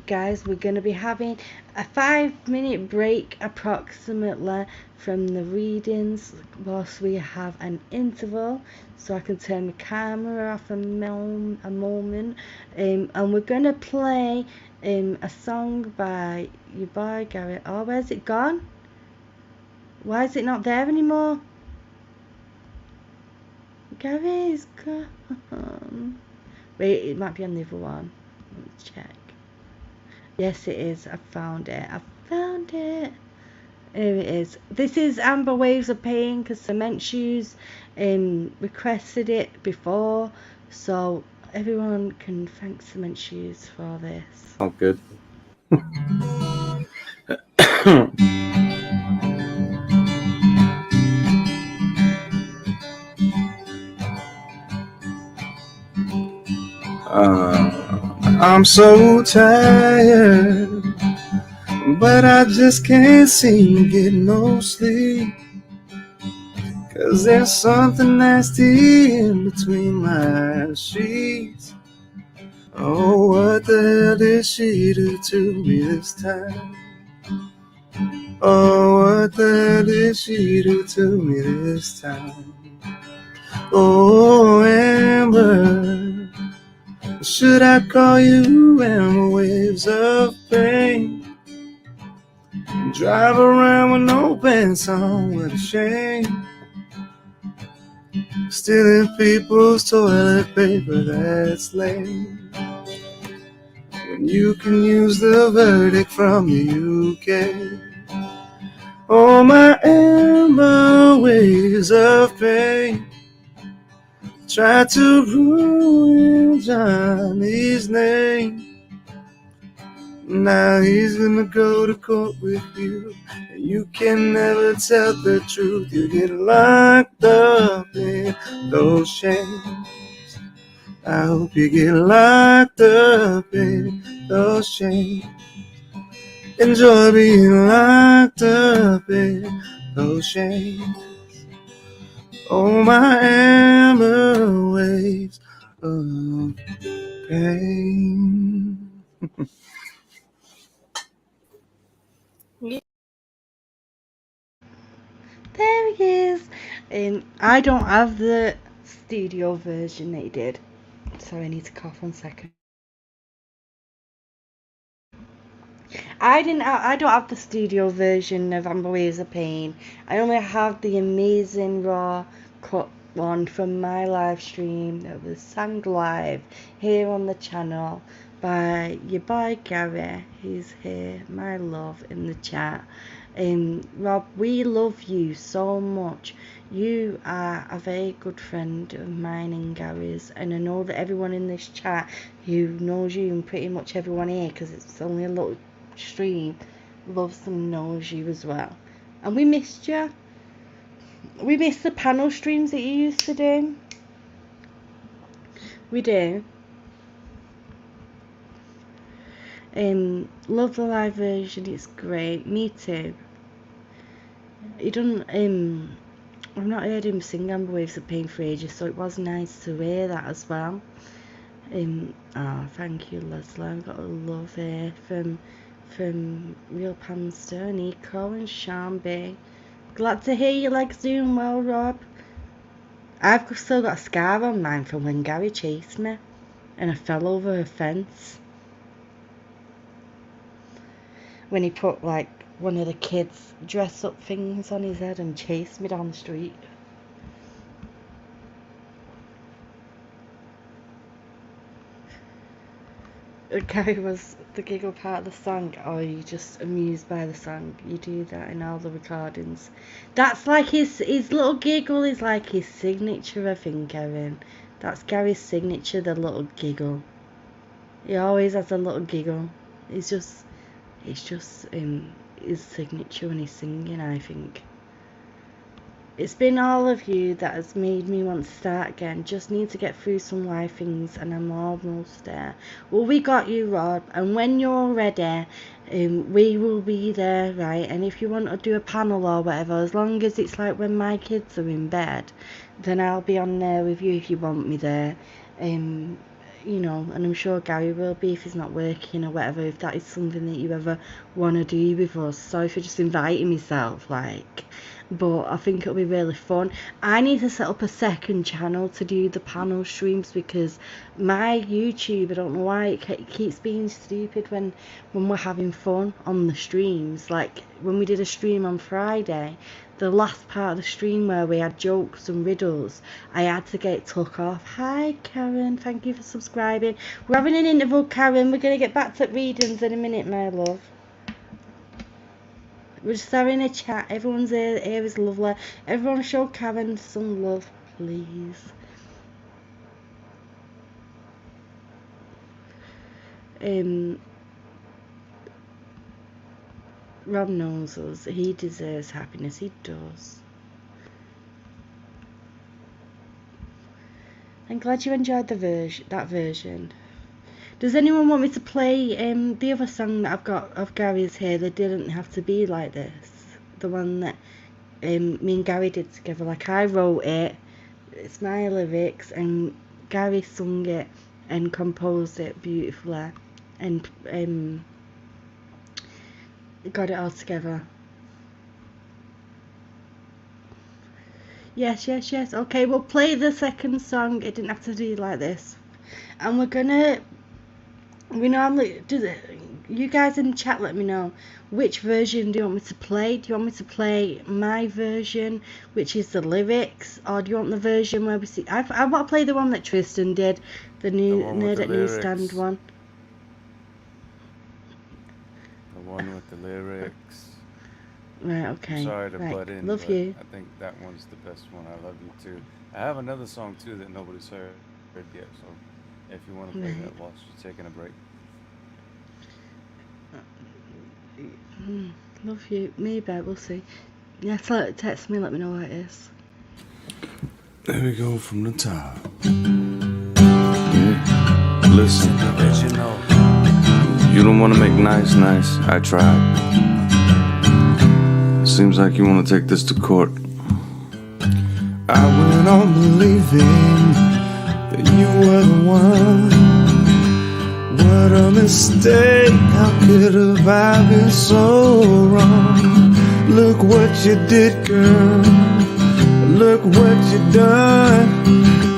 Guys, we're going to be having a 5-minute break approximately from the readings whilst we have an interval, so I can turn my camera off a moment, and we're going to play a song by your boy Garrett. Oh, where's it gone? Why is it not there anymore? Gary's gone. Wait, it might be on the other one. Let's check. Yes, it is. I found it. Here it is. This is Amber Waves of Pain, because Cement Shoes requested it before, so everyone can thank Cement Shoes for this. Oh, good. I'm so tired, but I just can't seem to get no sleep, 'cause there's something nasty in between my sheets. Oh, what the hell did she do to me this time? Oh, what the hell did she do to me this time? Oh, Amber, should I call you Amber Waves of Pain? Drive around with no pants on, what a shame. Stealing people's toilet paper, that's lame. When You can use the verdict from the UK. All my amber ways of pain try to ruin Johnny's name. Now he's gonna go to court with you, and you can never tell the truth. You get locked up in those chains. I hope you get locked up in those chains. Enjoy being locked up in those chains. Oh, my amber waves of pain. There he is. I don't have the studio version that he did, so I need to cough 1 second. I don't have the studio version of Amber Waves of Pain. I only have the amazing raw cut one from my live stream that was sang live here on the channel by your boy Gary, who's here, my love, in the chat. Rob, we love you so much. You are a very good friend of mine and Gary's, and I know that everyone in this chat who knows you, and pretty much everyone here, because it's only a little stream, loves and knows you as well. And we missed you. We missed the panel streams that you used to do. We do. Love the live version, it's great. Me too. He doesn't I've not heard him sing Amber Waves of Pain for ages, so it was nice to hear that as well. Thank you, Leslie. I've got a love here from Real Panster, Nico and Shambi. Glad to hear your legs doing well, Rob. I've still got a scar on mine from when Gary chased me and I fell over a fence. When he put like one of the kids' dress up things on his head and chased me down the street. Gary, was the giggle part of the song, or are you just amused by the song? You do that in all the recordings. That's like his little giggle is like his signature, I think, Erin. That's Gary's signature, the little giggle. He always has a little giggle. It's just his signature when he's singing, I think. It's been all of you that has made me want to start again. Just need to get through some live things and I'm almost there. Well, we got you, Rod. And when you're ready, we will be there, right? And if you want to do a panel or whatever, as long as it's like when my kids are in bed, then I'll be on there with you if you want me there. You know, and I'm sure Gary will be if he's not working or whatever, if that is something that you ever want to do with us. Sorry for just inviting myself, like, but I think it'll be really fun. I need to set up a second channel to do the panel streams because my YouTube, I don't know why, it keeps being stupid when we're having fun on the streams. Like when we did a stream on Friday, the last part of the stream where we had jokes and riddles, I had to get it took off. Hi Karen, thank you for subscribing. We're having an interval, Karen. We're going to get back to readings in a minute, my love. We're just having a chat. Everyone's here is lovely. Everyone show Karen some love, please. Rob knows us. He deserves happiness. He does. I'm glad you enjoyed that version. Does anyone want me to play the other song that I've got of Gary's here? They didn't have to be like this. The one that me and Gary did together. Like I wrote it. It's my lyrics, and Gary sung it and composed it beautifully, and got it all together. Yes. Okay, we'll play the second song. It didn't have to be like this. And we normally do it. You guys in the chat, let me know which version do you want me to play. Do you want me to play my version, which is the lyrics, or do you want the version where we see? I want to play the one that Tristan did, the new Nerd at Newsstand one. one with the lyrics. Right, okay. Sorry to Right. butt in, Love but you. I think that one's the best one. I love you too. I have another song too that nobody's heard yet, so if you want to play Right. that whilst you're taking a break. Love you. Maybe, we'll see. Yeah, text me, let me know what it is. There we go from the top. Yeah. Listen, you don't want to make nice. I tried. Seems like you want to take this to court. I went on believing that you were the one. What a mistake. How could have I been so wrong? Look what you did, girl. Look what you done.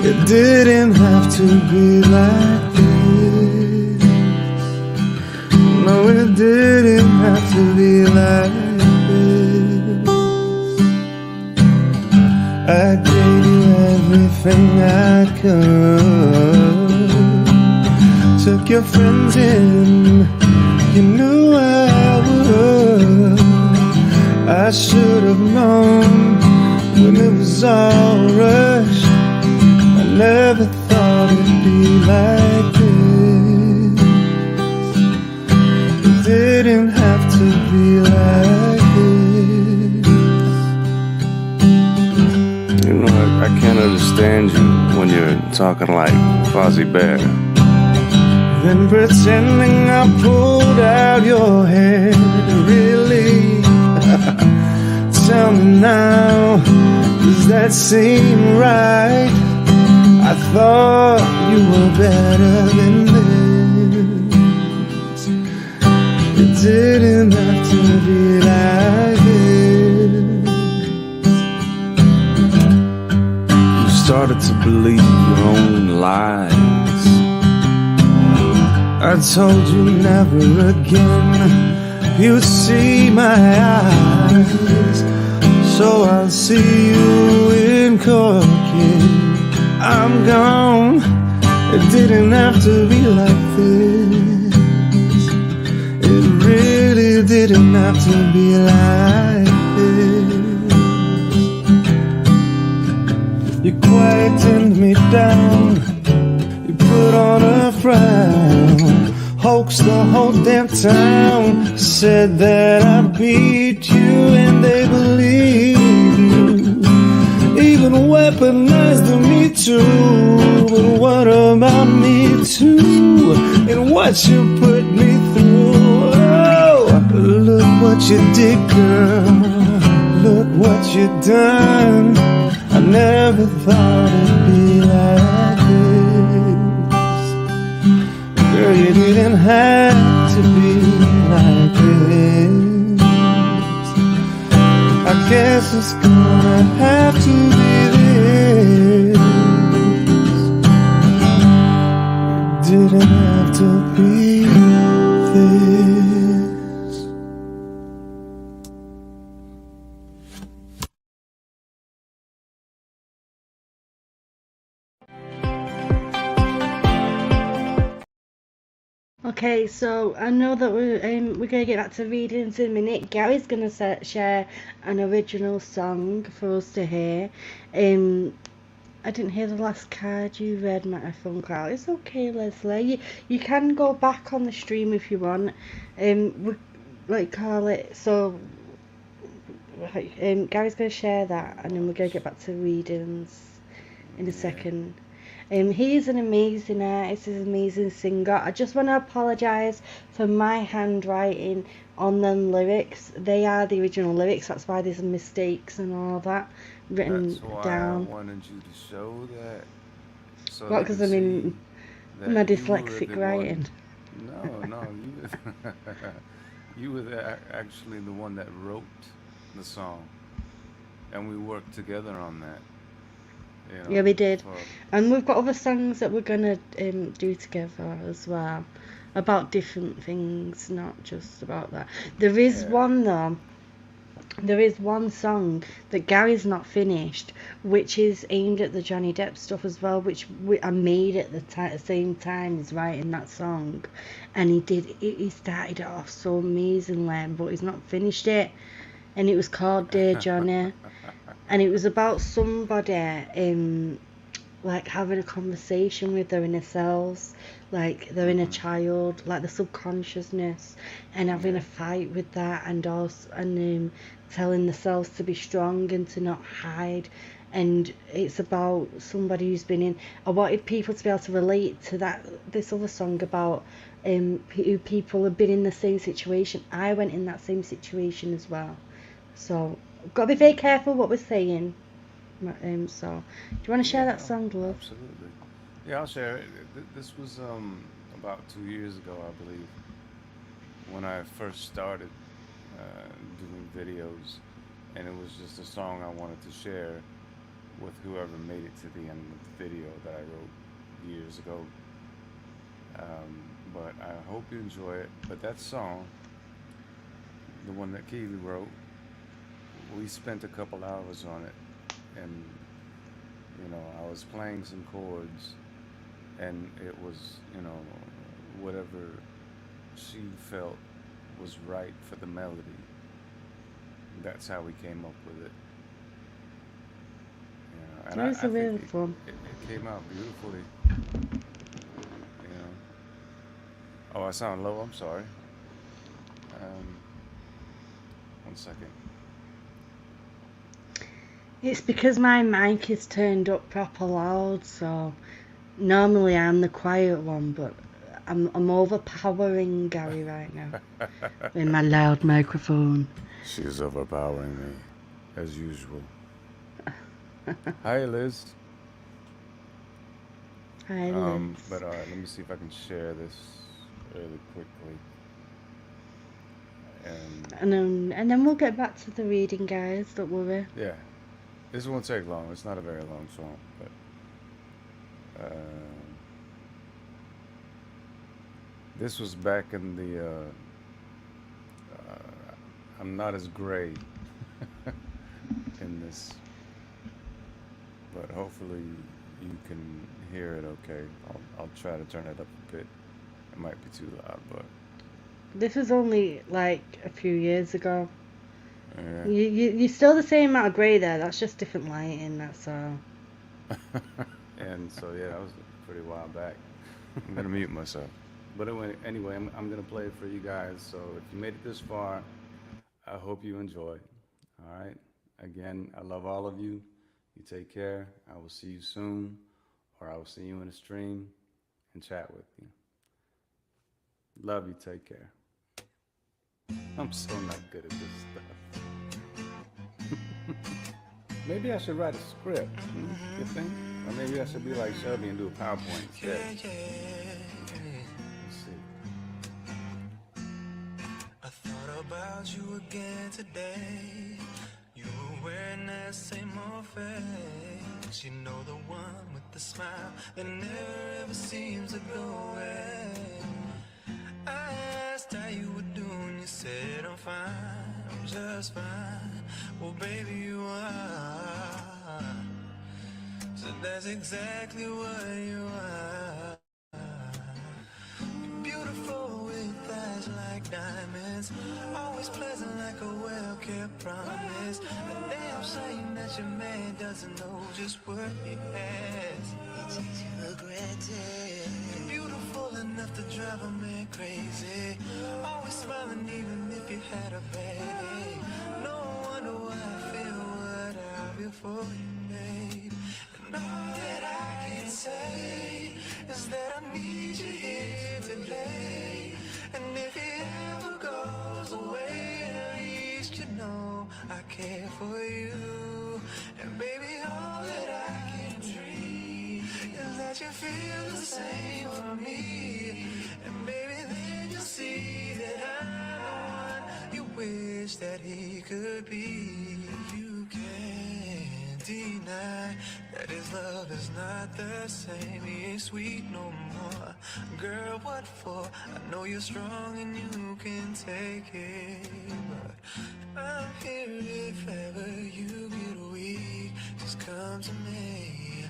It didn't have to be like this. No, it didn't have to be like this. I gave you everything I could. Took your friends in. You knew I would. I should have known when it was all rushed. I never thought it'd be like this. It didn't have to be like this. You know, I can't understand you when you're talking like Fozzie Bear. Then pretending I pulled out your hair. Really? Tell me now, does that seem right? I thought you were better than this. It didn't have to be like this. You started to believe your own lies. I told you never again you'd see my eyes. So I'll see you in court, kid. I'm gone. It didn't have to be like this. It really didn't have to be like this. You quietened me down. You put on a frown. Hoaxed the whole damn town. Said that I beat you and they believe you. Even weaponized the Me Too. But what about me too? And what you put me through? Oh, look what you did, girl. Look what you done. I never thought it'd be like this. Girl, you didn't have to be like this. I guess it's gonna have to be this. It didn't have to be this. Okay, so I know that we're gonna get back to readings in a minute. Gary's gonna share an original song for us to hear. I didn't hear the last card you read, Microphone Cloud. It's okay, Leslie. You can go back on the stream if you want. Call it. So, Gary's gonna share that, and then we're gonna get back to readings in a second. He's an amazing artist, he's an amazing singer. I just want to apologise for my handwriting on them lyrics. They are the original lyrics, that's why there's mistakes and all that written That's why down. I wanted you to show that. So What, because I'm in my dyslexic writing? No, you were actually the one that wrote the song, and we worked together on that. You know, Yeah, we did. And we've got other songs that we're going to do together as well, about different things, not just about that. There is one though there is one song that Gary's not finished, which is aimed at the Johnny Depp stuff as well, which I made at the same time as writing that song, and he started it off so amazingly, but he's not finished it, and it was called Dear Johnny, and it was about somebody like having a conversation with their inner selves, like their inner child, like the subconsciousness, and having a fight with that, and also telling themselves to be strong and to not hide. And it's about somebody who's been in. I wanted people to be able to relate to this other song about who people have been in the same situation. I went in that same situation as well, so got to be very careful what we're saying. So, do you want to share that song, love? Absolutely. Yeah, I'll share it. This was about 2 years ago, I believe, when I first started doing videos, and it was just a song I wanted to share with whoever made it to the end of the video that I wrote years ago. But I hope you enjoy it. But that song, the one that Keeley wrote, we spent a couple hours on it, and I was playing some chords, and it was, whatever she felt was right for the melody. That's how we came up with it. And It was really fun. It came out beautifully. Oh, I sound low. I'm sorry. 1 second. It's because my mic is turned up proper loud, so normally I'm the quiet one, but I'm overpowering Gary right now with my loud microphone. She's overpowering me, as usual. Hi, Liz. Hi, Liz. But all right, let me see if I can share this really quickly. And then we'll get back to the reading, guys. Don't worry. Yeah, this won't take long. It's not a very long song, but this was back in the. I'm not as gray in this, but hopefully you can hear it okay. I'll try to turn it up a bit. It might be too loud, but this was only like a few years ago. yeah. You're still the same amount of grey there. That's just different lighting. That's all. And so yeah, that was a pretty while back. I'm gonna mute myself. But anyway, I'm gonna play it for you guys. So if you made it this far, I hope you enjoyed. All right. Again, I love all of you. You take care. I will see you soon, or I will see you in a stream and chat with you. Love you. Take care. I'm so not good at this stuff. Maybe I should write a script. You think? Or maybe I should be like Shelby and do a PowerPoint instead. Let's see. I thought about you again today. You were wearing that same old face. You know, the one with the smile that never ever seems to go away. I asked how you were doing. You said I'm fine, I'm just fine. Well, baby, you are. So that's exactly what you are. You're beautiful with eyes like diamonds, always pleasant like a well-kept promise. A damn shame that your man doesn't know just what he has. He takes you for granted. You're beautiful enough to drive a man crazy, always smiling even if you had a bad day. No wonder why I feel what I feel for you, babe. And all that I can say is that I need you here today. And if he ever goes away, at least you know I care for you. And baby, all that I can dream is that you feel the same for me. And baby, then you'll see that I'm the one you wish that he could be. You can't deny that his love is not the same. He ain't sweet no more. Girl, what for? I know you're strong and you can take it, but I'm here if ever you get weak. Just come to me.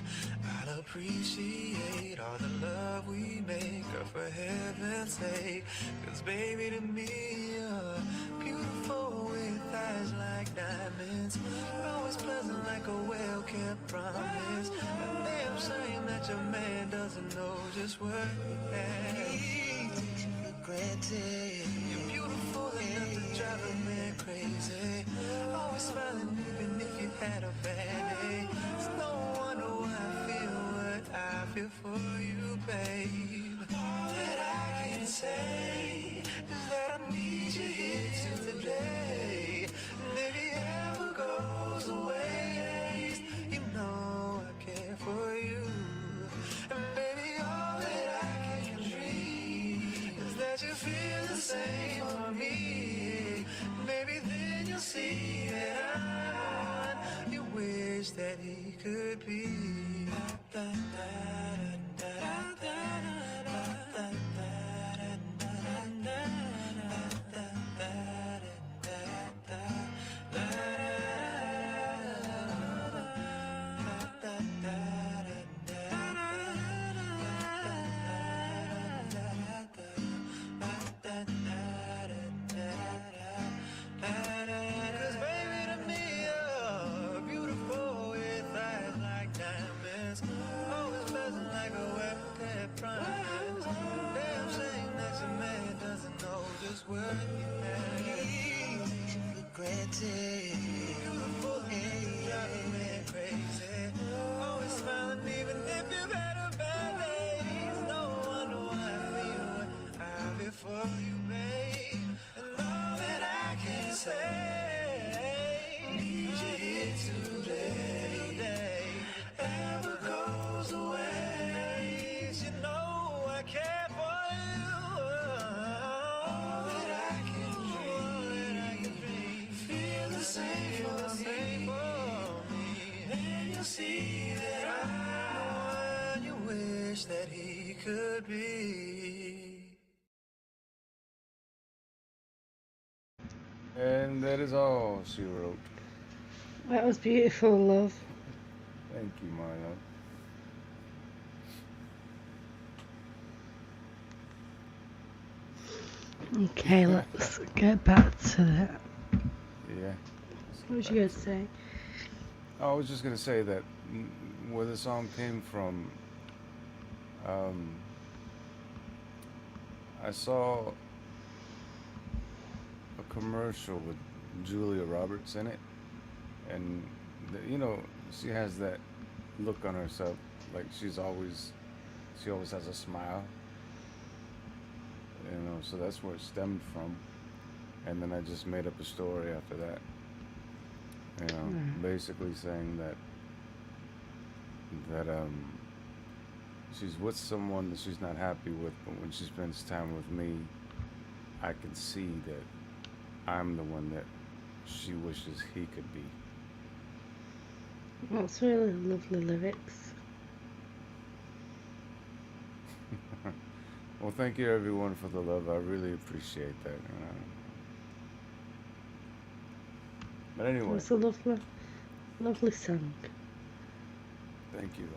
I'll appreciate all the love we make, girl, for heaven's sake. Cause baby, to me, you're beautiful with eyes like diamonds, always pleasant like a well-kept promise. A damn shame that your man doesn't know just what he has. He takes you for granted. You're beautiful enough to drive a man crazy, always smiling even if you had a bad day. It's no wonder why I feel what I feel for you, babe. All that I can say is that I need you here till today. And if he ever goes away, you know I care for you. And baby, all that I can dream is that you feel the same for me. Baby, then you'll see that I'm you wish that he could be. Cause baby, to me, you're beautiful with eyes like diamonds, always pleasant like a well-kept promise. Damn shame that your man doesn't know just what he has. He takes you for granted. Beautiful and you drive a man crazy, always smiling even if you've had a bad day. It's no wonder why I feel what I feel for you, babe. And all that I can say, need you here today. Ever goes away, you know I care for you. All that I can dream, feel the same for me. Then you'll see that I'm the one you wish that he could be. And that is all she wrote. That was beautiful, love. Thank you, my love. Okay, let's get back to that. Yeah. What was you going to say? I was just gonna say that where the song came from, I saw a commercial with Julia Roberts in it, and she has that look on herself, like she always has a smile, so that's where it stemmed from. And then I just made up a story after that, basically saying that she's with someone that she's not happy with, but when she spends time with me, I can see that I'm the one that she wishes he could be. That's really lovely lyrics. Well, thank you everyone for the love. I really appreciate that. But anyway, It's a lovely, lovely song. thank you,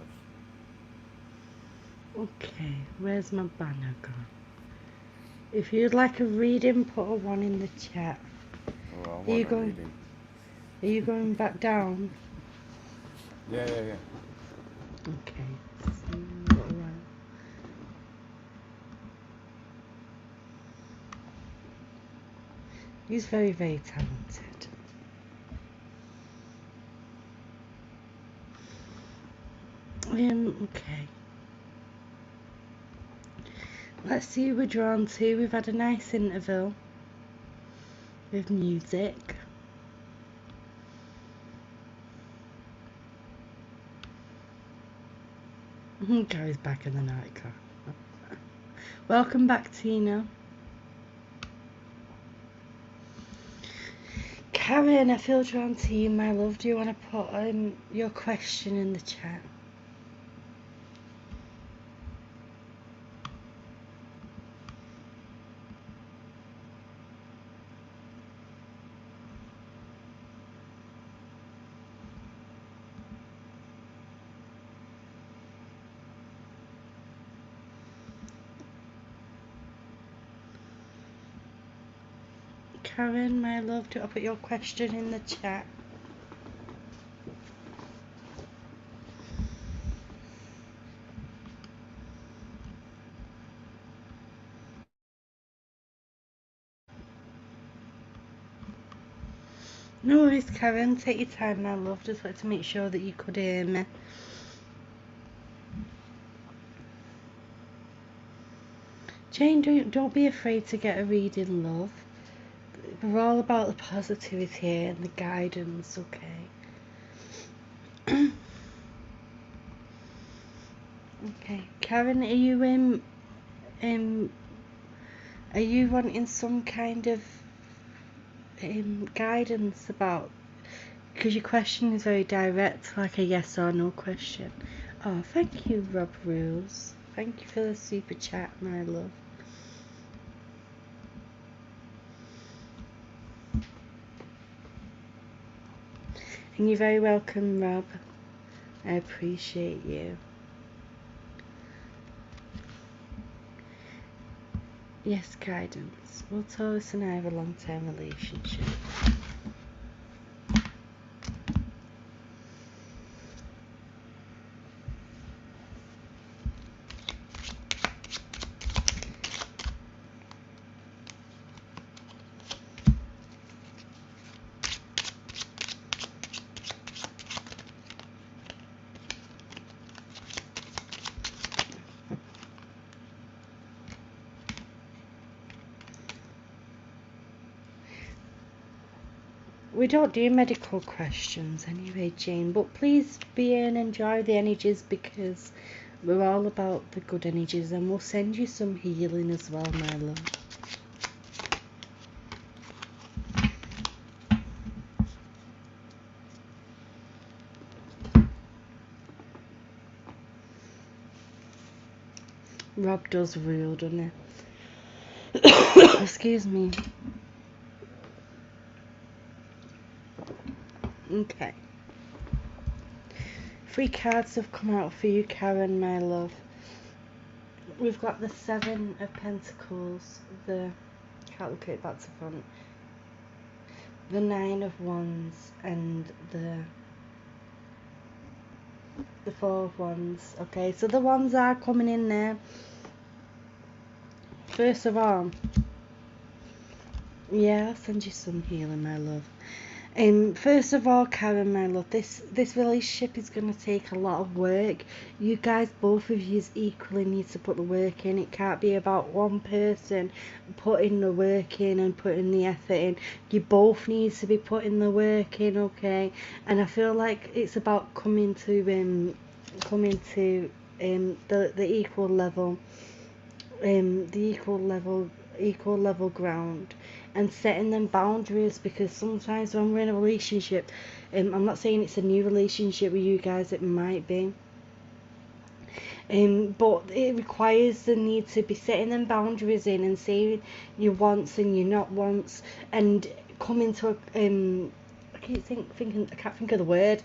love. Okay, where's my banner gone? If you'd like a reading, put a 1 in the chat. Oh, I Are want you a going? reading. Are you going back down? Yeah. Okay. So, right. He's very, very talented. Okay. Let's see who we're drawn to. We've had a nice interval with music. Gary's back in the nightclub. Welcome back, Tina. Karen, I feel drawn to you, my love. Do you want to put your question in the chat? Karen, my love, do I put your question in the chat? No worries, Karen. Take your time, my love. Just wanted to make sure that you could hear me. Jane, don't be afraid to get a reading, love. We're all about the positivity here and the guidance, okay? Okay, Karen, are you wanting some kind of guidance about? Because your question is very direct, like a yes or no question. Oh, thank you, Rob Rules. Thank you for the super chat, my love. And you're very welcome, Rob. I appreciate you. Yes, guidance. Will Taurus and I have a long-term relationship? We don't do medical questions anyway, Jane, but please be and enjoy the energies, because we're all about the good energies, and we'll send you some healing as well, my love. Rob does rule, doesn't he? Excuse me. Okay. 3 cards have come out for you, Karen, my love. We've got the 7 of Pentacles, can't look at it back to front, the 9 of Wands, and the 4 of Wands. Okay, so the wands are coming in there. First of all, yeah, I'll send you some healing, my love. First of all, Karen, my love, this relationship is going to take a lot of work. You guys, both of you, equally need to put the work in. It can't be about one person putting the work in and putting the effort in. You both need to be putting the work in, okay? And I feel like it's about coming to the equal level, equal level ground, and setting them boundaries, because sometimes when we're in a relationship, I'm not saying it's a new relationship with you guys, it might be, but it requires the need to be setting them boundaries in and saying your wants and your not wants, and coming to a I can't think of the word.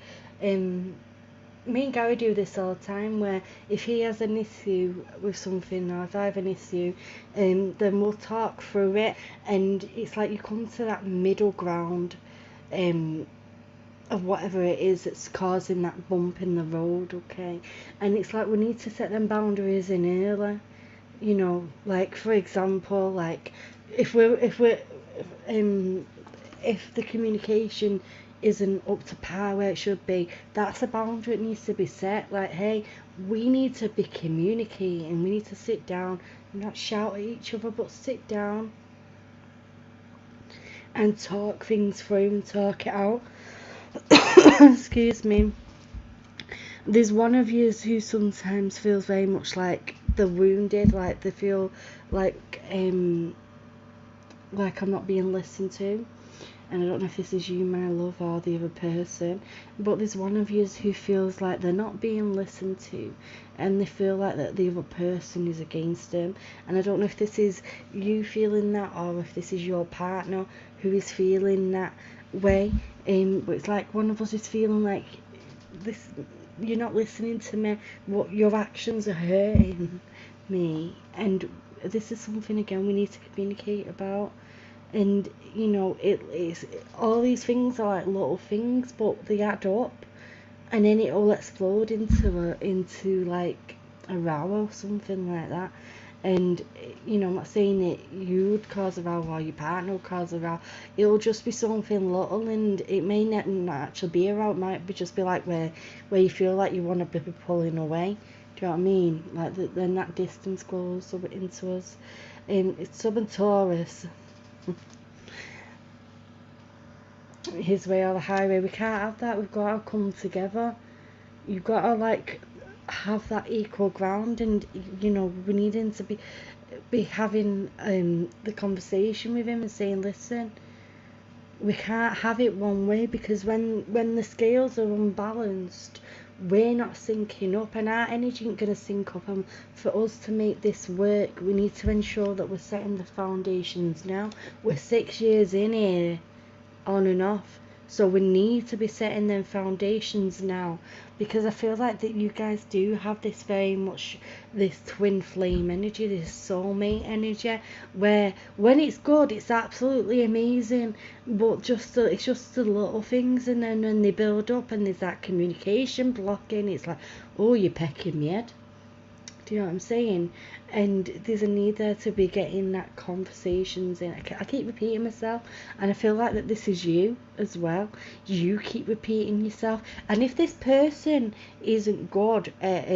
Me and Gary do this all the time, where if he has an issue with something, or if I have an issue, then we'll talk through it, and it's like you come to that middle ground of whatever it is that's causing that bump in the road, okay? And it's like we need to set them boundaries in early, you know, like for example, like if the communication isn't up to par where it should be, that's a boundary that needs to be set. Like, hey, we need to be communicating, we need to sit down, not shout at each other, but sit down and talk things through and talk it out. Excuse me. There's one of you who sometimes feels very much like they're wounded, like they feel like I'm not being listened to. and I don't know if this is you, my love, or the other person, but there's one of you who feels like they're not being listened to, and they feel like that the other person is against them. And I don't know if this is you feeling that, or if this is your partner who is feeling that way. But it's like one of us is feeling like this, you're not listening to me, what your actions are hurting me, and this is something again we need to communicate about. And you know, it's all these things are like little things, but they add up, and then it all explode into like a row or something like that. And you know, I'm not saying that you would cause a row or your partner would cause a row. It'll just be something little, and it may not actually be a row. It might be just be like where you feel like you want to be pulling away. Do you know what I mean? Like then that distance goes into us. It's Sub and Taurus. His way or the highway. We can't have that. We've got to come together. You've got to like have that equal ground, and you know, we need him to be having the conversation with him and saying, listen, we can't have it one way, because when the scales are unbalanced, we're not syncing up, and our energy ain't going to sync up. And for us to make this work, we need to ensure that we're setting the foundations now. We're 6 years in here, on and off, so we need to be setting them foundations now, because I feel like that you guys do have this very much this twin flame energy, this soulmate energy, where when it's good it's absolutely amazing, but it's just the little things, and then when they build up and there's that communication blocking, it's like, oh, you're pecking me head. Do you know what I'm saying? And there's a need there to be getting that conversations in. I keep repeating myself, and I feel like that this is you as well. You keep repeating yourself, and if this person isn't good at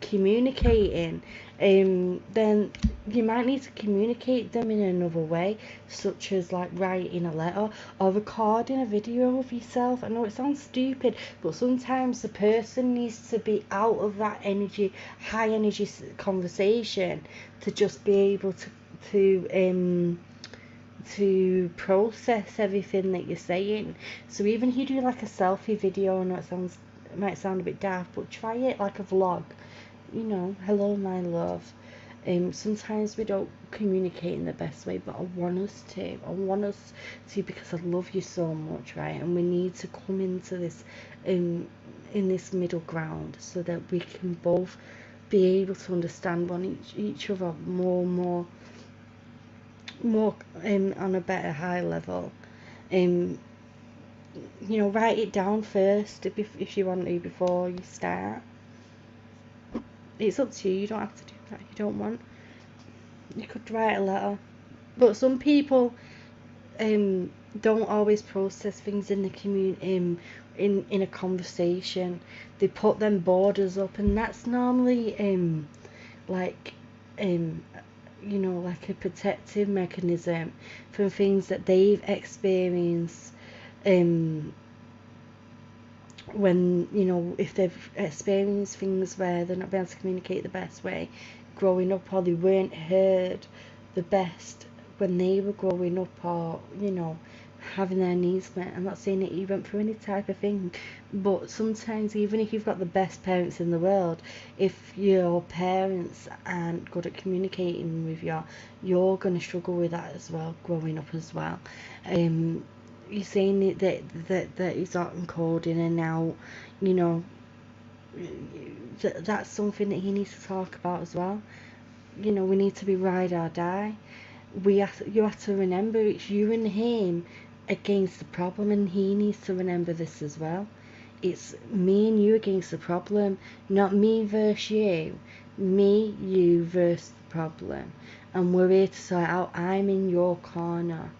communicating, then you might need to communicate them in another way, such as like writing a letter or recording a video of yourself. I know it sounds stupid, but sometimes the person needs to be out of that energy, high energy conversation, to just be able to process everything that you're saying. So even if you do like a selfie video, I know it might sound a bit daft, but try it like a vlog. You know, hello my love. Sometimes we don't communicate in the best way, but I want us to, because I love you so much, right? And we need to come into this in this middle ground, so that we can both be able to understand each other more on a better high level. You know, write it down first if you want to before you start. It's up to you. You don't have to do that if you don't want. You could write a letter, but some people don't always process things in the in a conversation. They put them borders up, and that's normally like you know, like a protective mechanism from things that they've experienced. When, you know, if they've experienced things where they're not able to communicate the best way growing up, or they weren't heard the best when they were growing up, or, you know, having their needs met. I'm not saying that you went through any type of thing, but sometimes even if you've got the best parents in the world, if your parents aren't good at communicating with you, you're going to struggle with that as well, growing up as well. You're saying that he's not encoding, and now, you know, that's something that he needs to talk about as well. You know, we need to be ride or die. You have to remember it's you and him against the problem, and he needs to remember this as well. It's me and you against the problem, not me versus you. Me, you versus the problem, and we're here to sort out. I'm in your corner.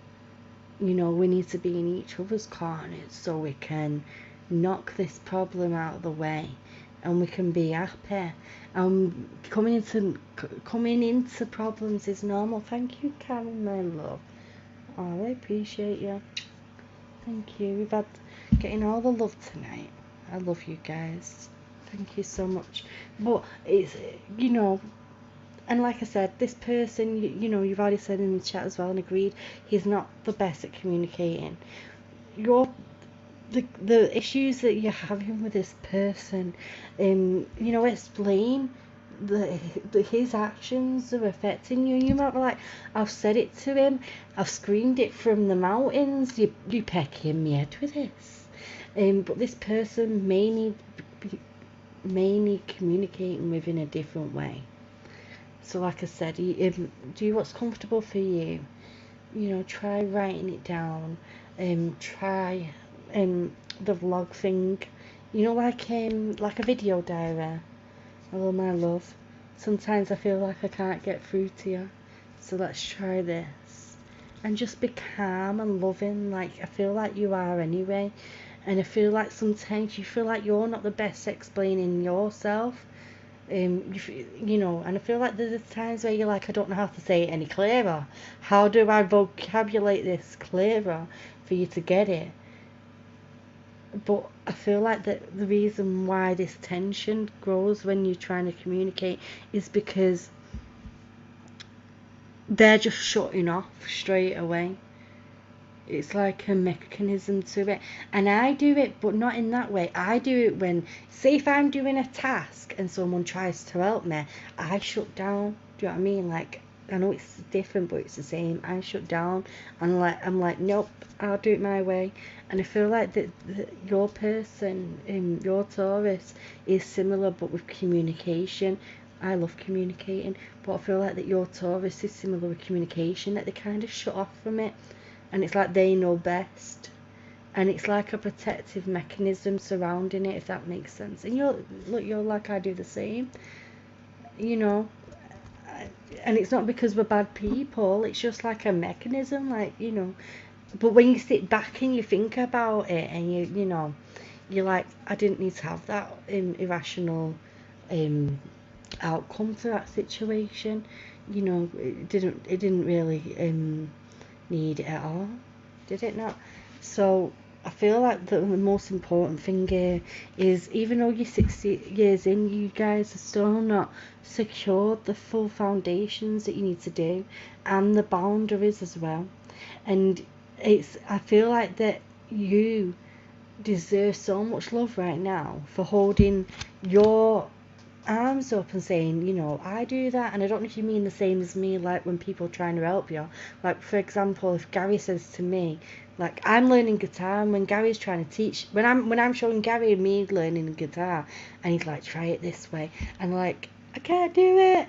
You know, we need to be in each other's corners so we can knock this problem out of the way, and we can be happy. Coming into problems is normal. Thank you, Karen, my love. Oh, I appreciate you. Thank you. We've had getting all the love tonight. I love you guys. Thank you so much. But it's, you know, And like I said, this person, you know, you've already said in the chat as well and agreed, he's not the best at communicating. The issues that you're having with this person, you know, explain his actions are affecting you. You might be like, I've said it to him, I've screamed it from the mountains, you pecking me head with this. But this person may need communicating with in a different way. So like I said, do what's comfortable for you. You know, try writing it down. Try the vlog thing. You know, like a video diary. Hello, my love. Sometimes I feel like I can't get through to you. So let's try this. And just be calm and loving, like I feel like you are anyway. And I feel like sometimes you feel like you're not the best at explaining yourself. You know, and I feel like there's times where you're like, I don't know how to say it any clearer. How do I vocabulate this clearer for you to get it? But I feel like that the reason why this tension grows when you're trying to communicate is because they're just shutting off straight away. It's like a mechanism to it. And I do it, but not in that way. I do it when, say if I'm doing a task and someone tries to help me, I shut down. Do you know what I mean? Like, I know it's different, but it's the same. I shut down and I'm like, nope, I'll do it my way. And I feel like that your person, your Taurus, is similar, but with communication. I love communicating, but I feel like that your Taurus is similar with communication, that they kind of shut off from it. And it's like they know best, and it's like a protective mechanism surrounding it, if that makes sense. And you're like, I do the same, you know. And it's not because we're bad people, it's just like a mechanism, like, you know. But when you sit back and you think about it, and you know, you're like, I didn't need to have that irrational outcome to that situation, you know. It didn't really need it at all, did it not? So I feel like the most important thing here is, even though you're 60 years in, you guys are still not secured the full foundations that you need to do, and the boundaries as well. And I feel like that you deserve so much love right now for holding your arms up and saying, you know, I do that. And I don't know if you mean the same as me, like when people are trying to help you. Like, for example, if Gary says to me, like, I'm learning guitar, and when Gary's trying to teach, when I'm showing Gary me learning guitar, and he's like, try it this way, and like, I can't do it,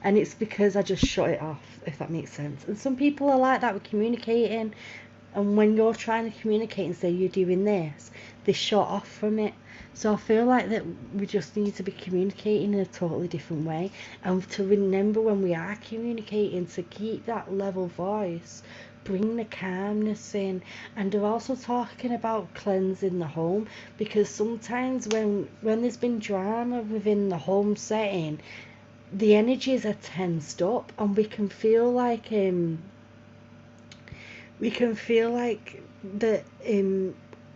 and it's because I just shut it off, if that makes sense. And some people are like that with communicating, and when you're trying to communicate and say you're doing this, they shut off from it. So I feel like that we just need to be communicating in a totally different way, and to remember when we are communicating to keep that level voice, bring the calmness in. And they're also talking about cleansing the home, because sometimes when there's been drama within the home setting, the energies are tensed up, and we can feel like that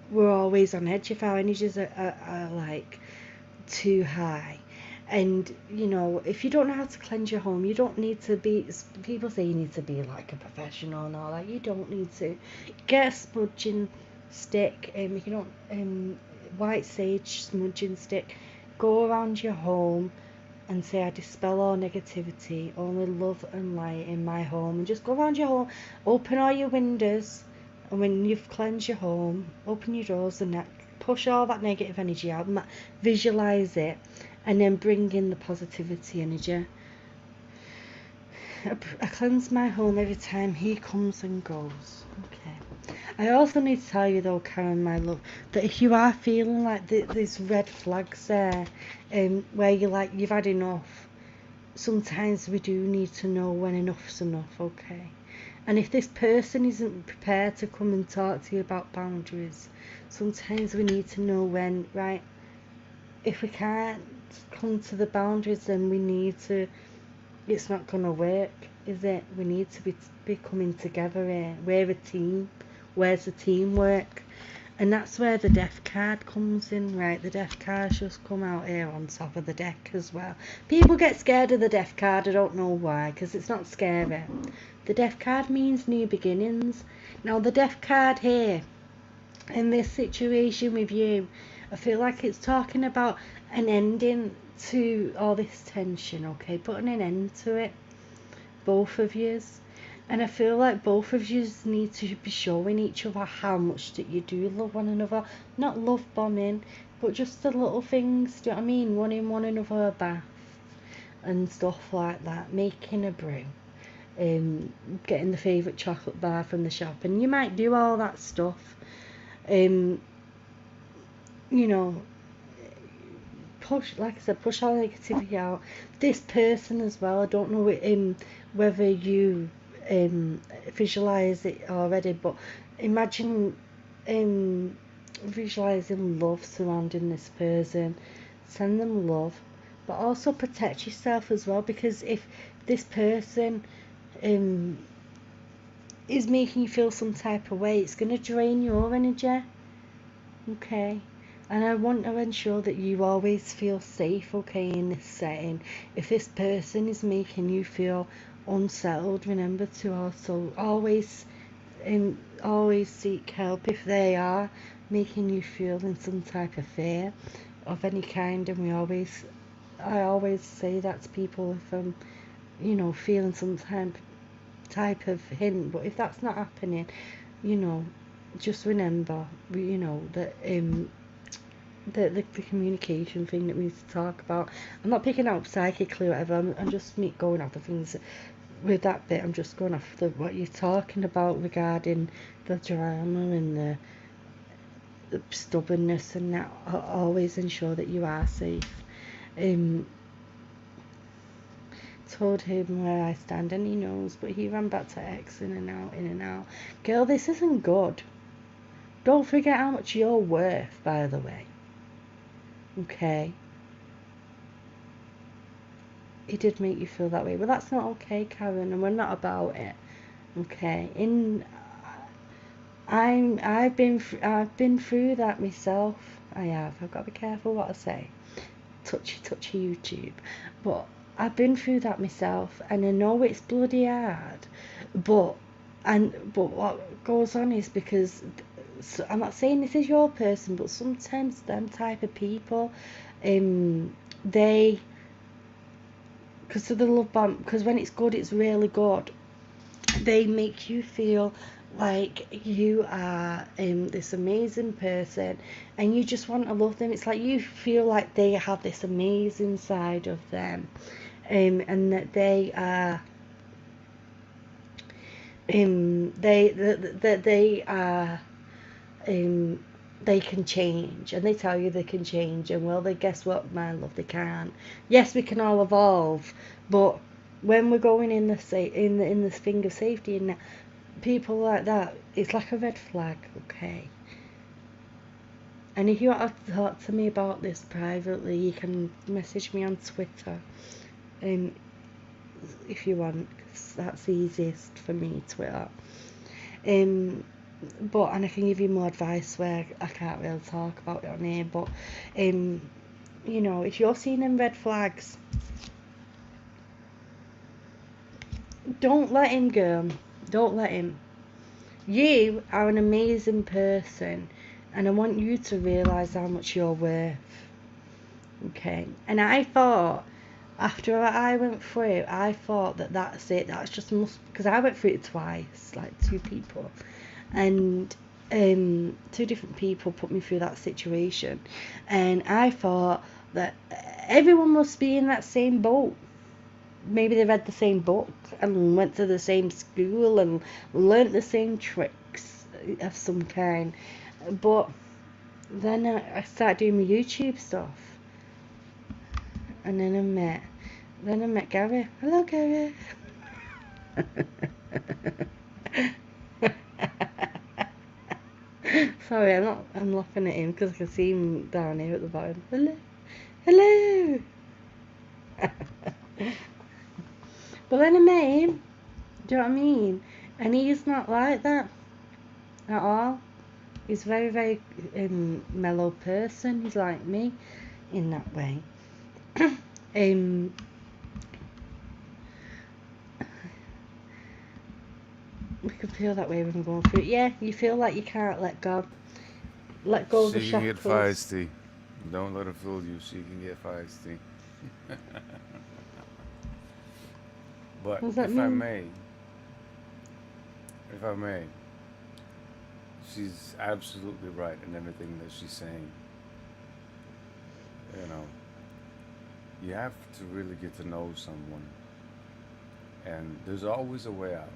we're always on edge if our energies are like too high. And you know, if you don't know how to cleanse your home, you don't need to be, people say you need to be like a professional and all that. You don't need to. Get a smudging stick, you don't white sage smudging stick, go around your home and say, I dispel all negativity, only love and light in my home. And just go around your home, open all your windows, and when you've cleansed your home, open your doors and push all that negative energy out, visualize it, and then bring in the positivity energy. I cleanse my home every time he comes and goes. Okay. I also need to tell you though, Karen, my love, that if you are feeling like there's red flags there, where you're like, you've had enough, sometimes we do need to know when enough's enough, okay? And if this person isn't prepared to come and talk to you about boundaries, sometimes we need to know when, right? If we can't come to the boundaries, then we need to, it's not going to work, is it? We need to be coming together here. We're a team. Where's the teamwork? And that's where the death card comes in, right? The death card's just come out here on top of the deck as well. People get scared of the death card, I don't know why, because it's not scary. The death card means new beginnings. Now the death card here, in this situation with you, I feel like it's talking about an ending to all this tension, okay? Putting an end to it, both of yous. And I feel like both of you need to be showing each other how much that you do love one another. Not love bombing, but just the little things, do you know what I mean? Running one another a bath and stuff like that. Making a brew. Getting the favourite chocolate bar from the shop. And you might do all that stuff. You know, push, like I said, push all negativity out. This person as well, I don't know whether you visualize it already, but imagine visualizing love surrounding this person. Send them love, but also protect yourself as well, because if this person is making you feel some type of way, it's going to drain your energy, okay? And I want to ensure that you always feel safe, okay, in this setting. If this person is making you feel unsettled, remember to also always seek help if they are making you feel in some type of fear of any kind. And I always say that to people if I'm, you know, feeling some type of hint. But if that's not happening, you know, just remember, you know, that the communication thing that we need to talk about. I'm not picking up psychically or whatever, I'm just going off the things with that bit. I'm just going off what you're talking about regarding the drama and the stubbornness, and that. Always ensure that you are safe. Told him where I stand and he knows, but he ran back to X, in and out. Girl, this isn't good. Don't forget how much you're worth, by the way. Okay, it did make you feel that way, but that's not okay, Karen, and we're not about it, okay? I've been through that myself. I've got to be careful what I say, touchy YouTube, but I've been through that myself, and I know it's bloody hard, but what goes on is because, so I'm not saying this is your person, but sometimes them type of people, they, because of the love bomb, because when it's good, it's really good, they make you feel like you are this amazing person, and you just want to love them. It's like you feel like they have this amazing side of them, and that they are they can change, and they tell you they can change, and well, they, guess what, my love, they can't. Yes, we can all evolve, but when we're going in this thing of safety, and people like that, it's like a red flag, okay? And if you want to talk to me about this privately, you can message me on Twitter, if you want, 'cause that's the easiest for me, Twitter. But, and I can give you more advice where I can't really talk about it on here, but you know, if you're seeing them red flags, don't let him go. Don't let him. You are an amazing person, and I want you to realise how much you're worth, okay? And I thought, after I went through it, I thought that that's it, that's just because I went through it twice, like two people, and two different people put me through that situation, and I thought that everyone must be in that same boat. Maybe they read the same book and went to the same school and learnt the same tricks of some kind, but then I started doing my YouTube stuff, and then I met Gary. Hello, Gary. Sorry, I'm laughing at him because I can see him down here at the bottom. Hello. But then I met him, do you know what I mean? And he's not like that at all. He's a very, very mellow person. He's like me in that way. We can feel that way when we're going through it. Yeah, you feel like you can't let go of the She can get shackles. feisty. Don't let her fool you. She can get feisty. But What does that mean? if I may, she's absolutely right in everything that she's saying. You know, you have to really get to know someone, and there's always a way out.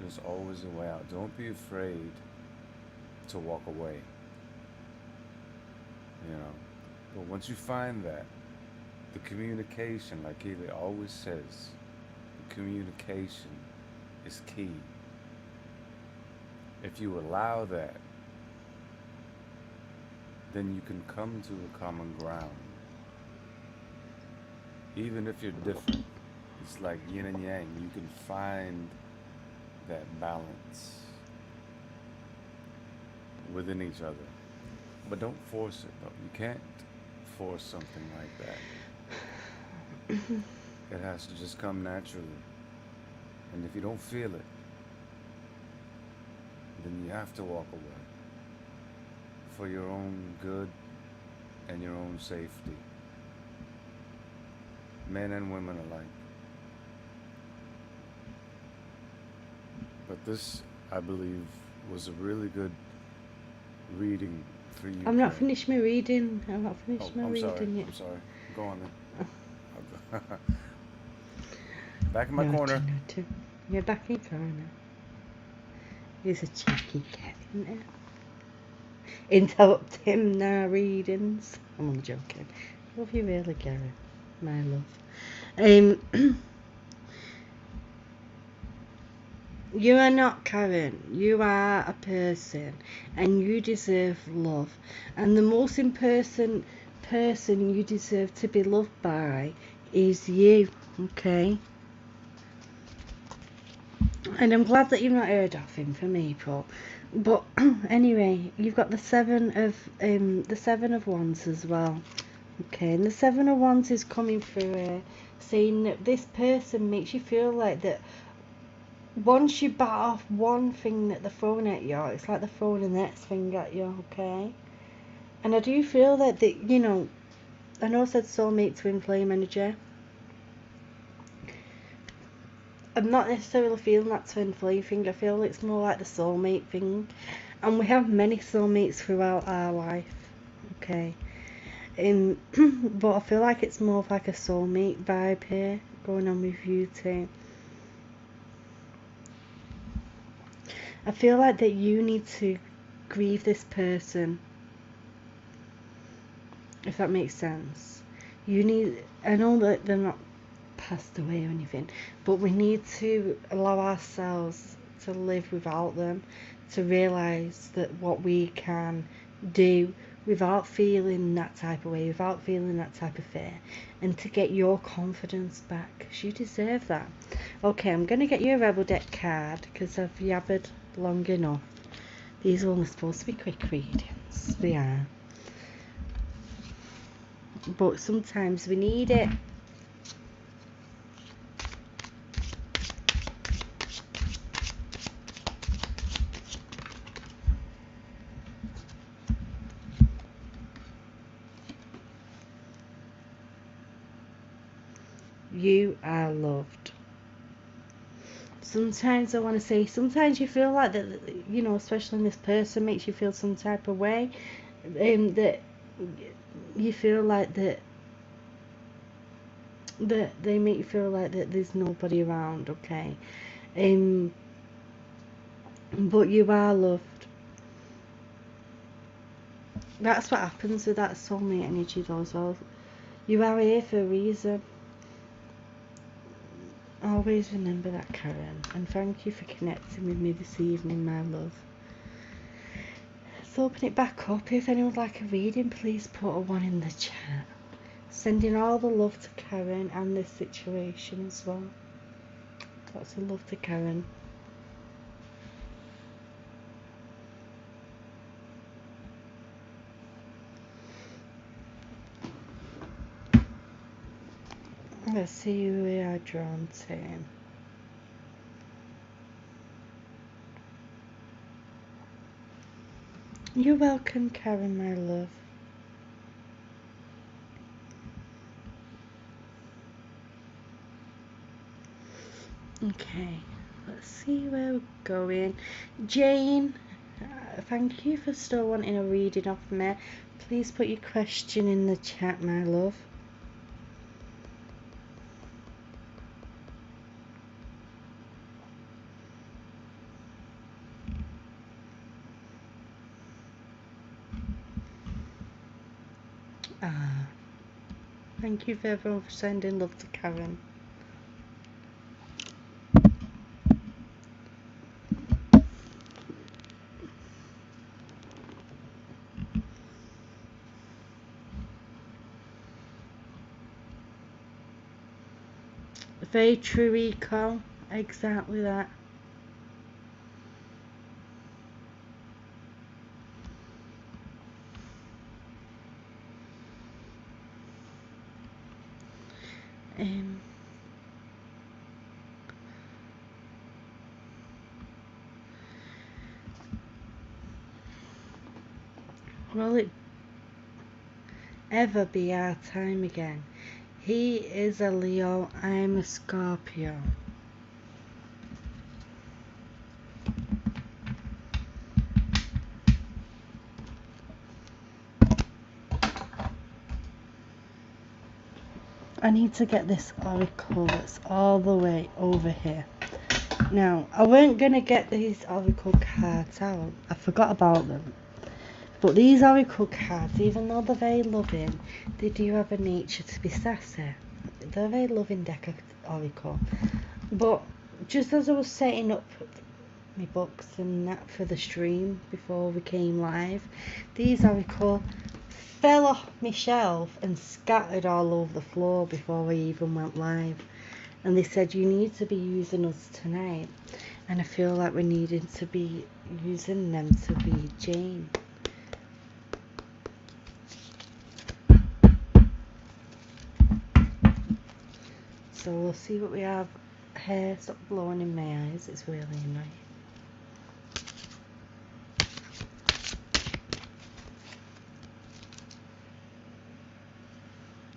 There's always a way out. Don't be afraid to walk away. You know, but once you find that, the communication, like Keeley always says, the communication is key. If you allow that, then you can come to a common ground. Even if you're different, it's like yin and yang. You can find that balance within each other. But don't force it, though. You can't force something like that. It has to just come naturally. And if you don't feel it, then you have to walk away for your own good and your own safety. Men and women alike. But this, I believe, was a really good reading for you. I'm not finished my reading. I'm not finished my I'm reading sorry. yet. I'm sorry. Go on then. Back in my corner. You're back in your corner. He's a cheeky cat, isn't it? Interrupt him now, readings. I'm only joking. Love you really, Gary. My love. You are not Karen. You are a person, and you deserve love. And the most important person you deserve to be loved by is you. Okay. And I'm glad that you've not heard of him from April. But anyway, you've got the seven of wands as well. Okay, and the seven of wands is coming through saying that this person makes you feel like that once you bat off one thing that they're throwing at you, it's like they're throwing the next thing at you, okay? And I do feel that, you know, I know I said soulmate, twin flame energy. I'm not necessarily feeling that twin flame thing. I feel it's more like the soulmate thing. And we have many soulmates throughout our life, okay? But I feel like it's more of like a soulmate vibe here going on with you two. I feel like that you need to grieve this person, if that makes sense. I know that they're not passed away or anything, but we need to allow ourselves to live without them, to realise that what we can do without feeling that type of way, without feeling that type of fear, and to get your confidence back, because you deserve that. Okay, I'm going to get you a Rebel Deck card, because I've yabbered long enough. These are only supposed to be quick readings. They are. But sometimes we need it. You are loved. Sometimes I want to say, sometimes you feel like that, you know, especially when this person makes you feel some type of way, that you feel like that they make you feel like that there's nobody around, okay? But you are loved. That's what happens with that soulmate energy though as well. You are here for a reason. Always remember that, Karen, and thank you for connecting with me this evening, my love. Let's open it back up. If anyone would like a reading, please put a 1 in the chat. Sending all the love to Karen and this situation as well. Lots of love to Karen. Let's see who we are drawn to. You're welcome, Karen, my love. Okay, let's see where we're going. Jane, thank you for still wanting a reading off me. Please put your question in the chat, my love. Thank you for everyone for sending love to Karen. Very true, Eco. Exactly that. Will it ever be our time again? He is a Leo, I'm a Scorpio. I need to get this oracle that's all the way over here. Now, I weren't going to get these oracle cards out. I forgot about them. But these oracle cards, even though they're very loving, they do have a nature to be sassy. They're a very loving deck of oracle. But just as I was setting up my books and that for the stream before we came live, these oracle fell off my shelf and scattered all over the floor before we even went live. And they said, you need to be using us tonight. And I feel like we needed to be using them to be Jane. So we'll see what we have. Hair, stop blowing in my eyes, it's really annoying.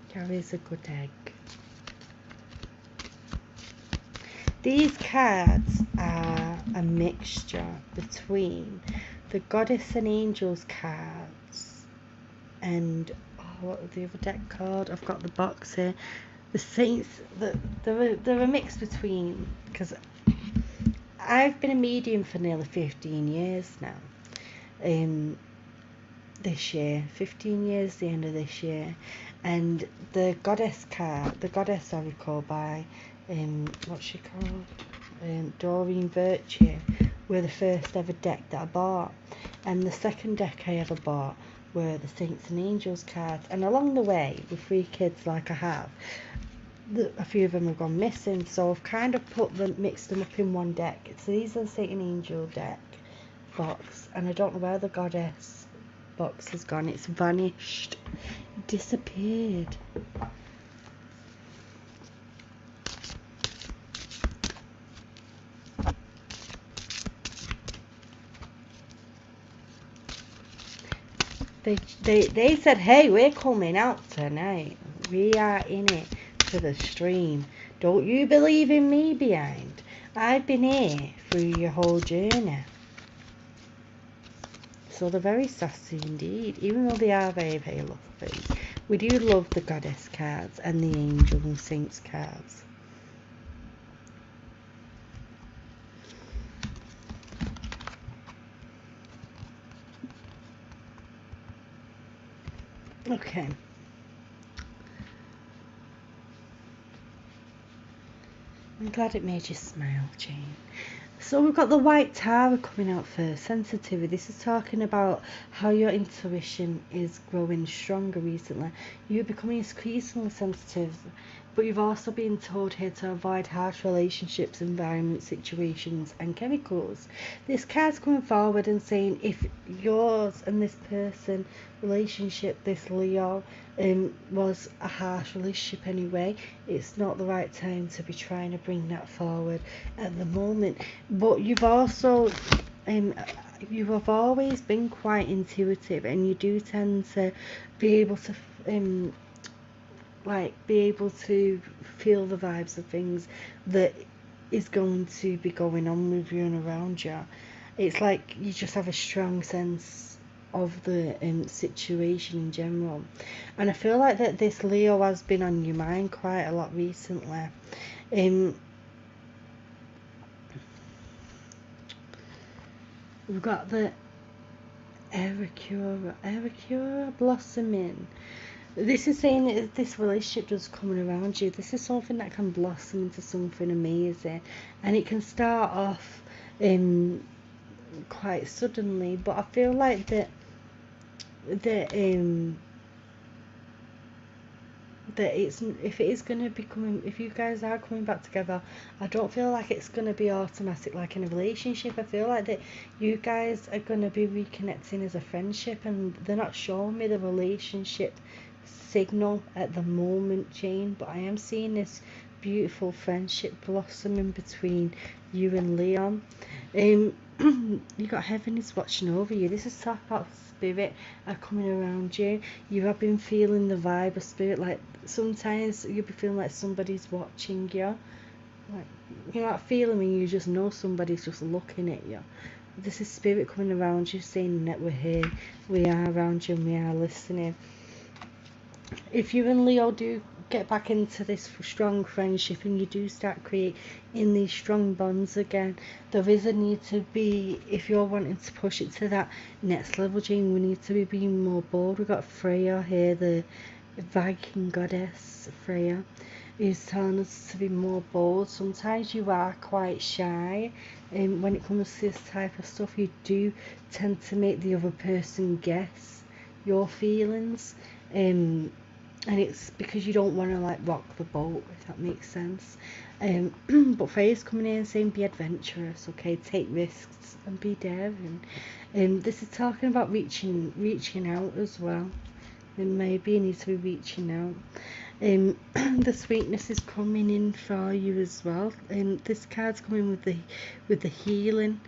Carries a good egg. These cards are a mixture between the Goddess and Angels cards and what was the other deck called? I've got the box here. The Saints. They're a mix between, because I've been a medium for nearly 15 years now. This year, 15 years, the end of this year, and the Goddess card, the Goddess Oracle by what's she called, Doreen Virtue, were the first ever deck that I bought, and the second deck I ever bought were the Saints and Angels cards. And along the way, with 3 kids like I have, a few of them have gone missing, so I've kind of mixed them up in one deck. So these are the Saint and Angel deck box, and I don't know where the Goddess box has gone. It's vanished, disappeared. They said, hey, we're coming out tonight, we are in it for the stream, don't you believe in me behind, I've been here through your whole journey. So they're very sassy indeed, even though they are very, very lovely. We do love the Goddess cards and the Angel and Saints cards. Okay. I'm glad it made you smile, Jane. So we've got the White Tower coming out first. Sensitivity. This is talking about how your intuition is growing stronger recently. You're becoming increasingly sensitive But you've also been told here to avoid harsh relationships, environments, situations and chemicals. This card's coming forward and saying if yours and this person relationship, this Leo, was a harsh relationship anyway, it's not the right time to be trying to bring that forward at the moment. But you've also you have always been quite intuitive, and you do tend to be able to be able to feel the vibes of things that is going to be going on with you and around you. It's like you just have a strong sense of the situation in general, and I feel like that this Leo has been on your mind quite a lot recently. We've got the Ericura blossoming. This is saying that if this relationship does coming around you, this is something that can blossom into something amazing, and it can start off quite suddenly. But I feel like that it's, if it is going to be coming, if you guys are coming back together, I don't feel like it's going to be automatic like in a relationship. I feel like that you guys are going to be reconnecting as a friendship, and they're not showing me the relationship signal at the moment, Jane, but I am seeing this beautiful friendship blossoming between you and Leon. You got heaven is watching over you. This is talk about spirit are coming around you. You have been feeling the vibe of spirit, like sometimes you'll be feeling like somebody's watching you, like you're not feeling me, you just know somebody's just looking at you. This is spirit coming around you saying that we're here, we are around you and we are listening. If you and Leo do get back into this strong friendship and you do start creating these strong bonds again, there is a need to be, if you're wanting to push it to that next level, Jane, we need to be being more bold. We've got Freya here, the Viking goddess Freya, is telling us to be more bold. Sometimes you are quite shy, and when it comes to this type of stuff, you do tend to make the other person guess your feelings, and it's because you don't want to like rock the boat, if that makes sense. But Freya's coming in and saying be adventurous, okay, take risks and be daring. This is talking about reaching out as well, and maybe you need to be reaching out. The sweetness is coming in for you as well. This card's coming with the healing.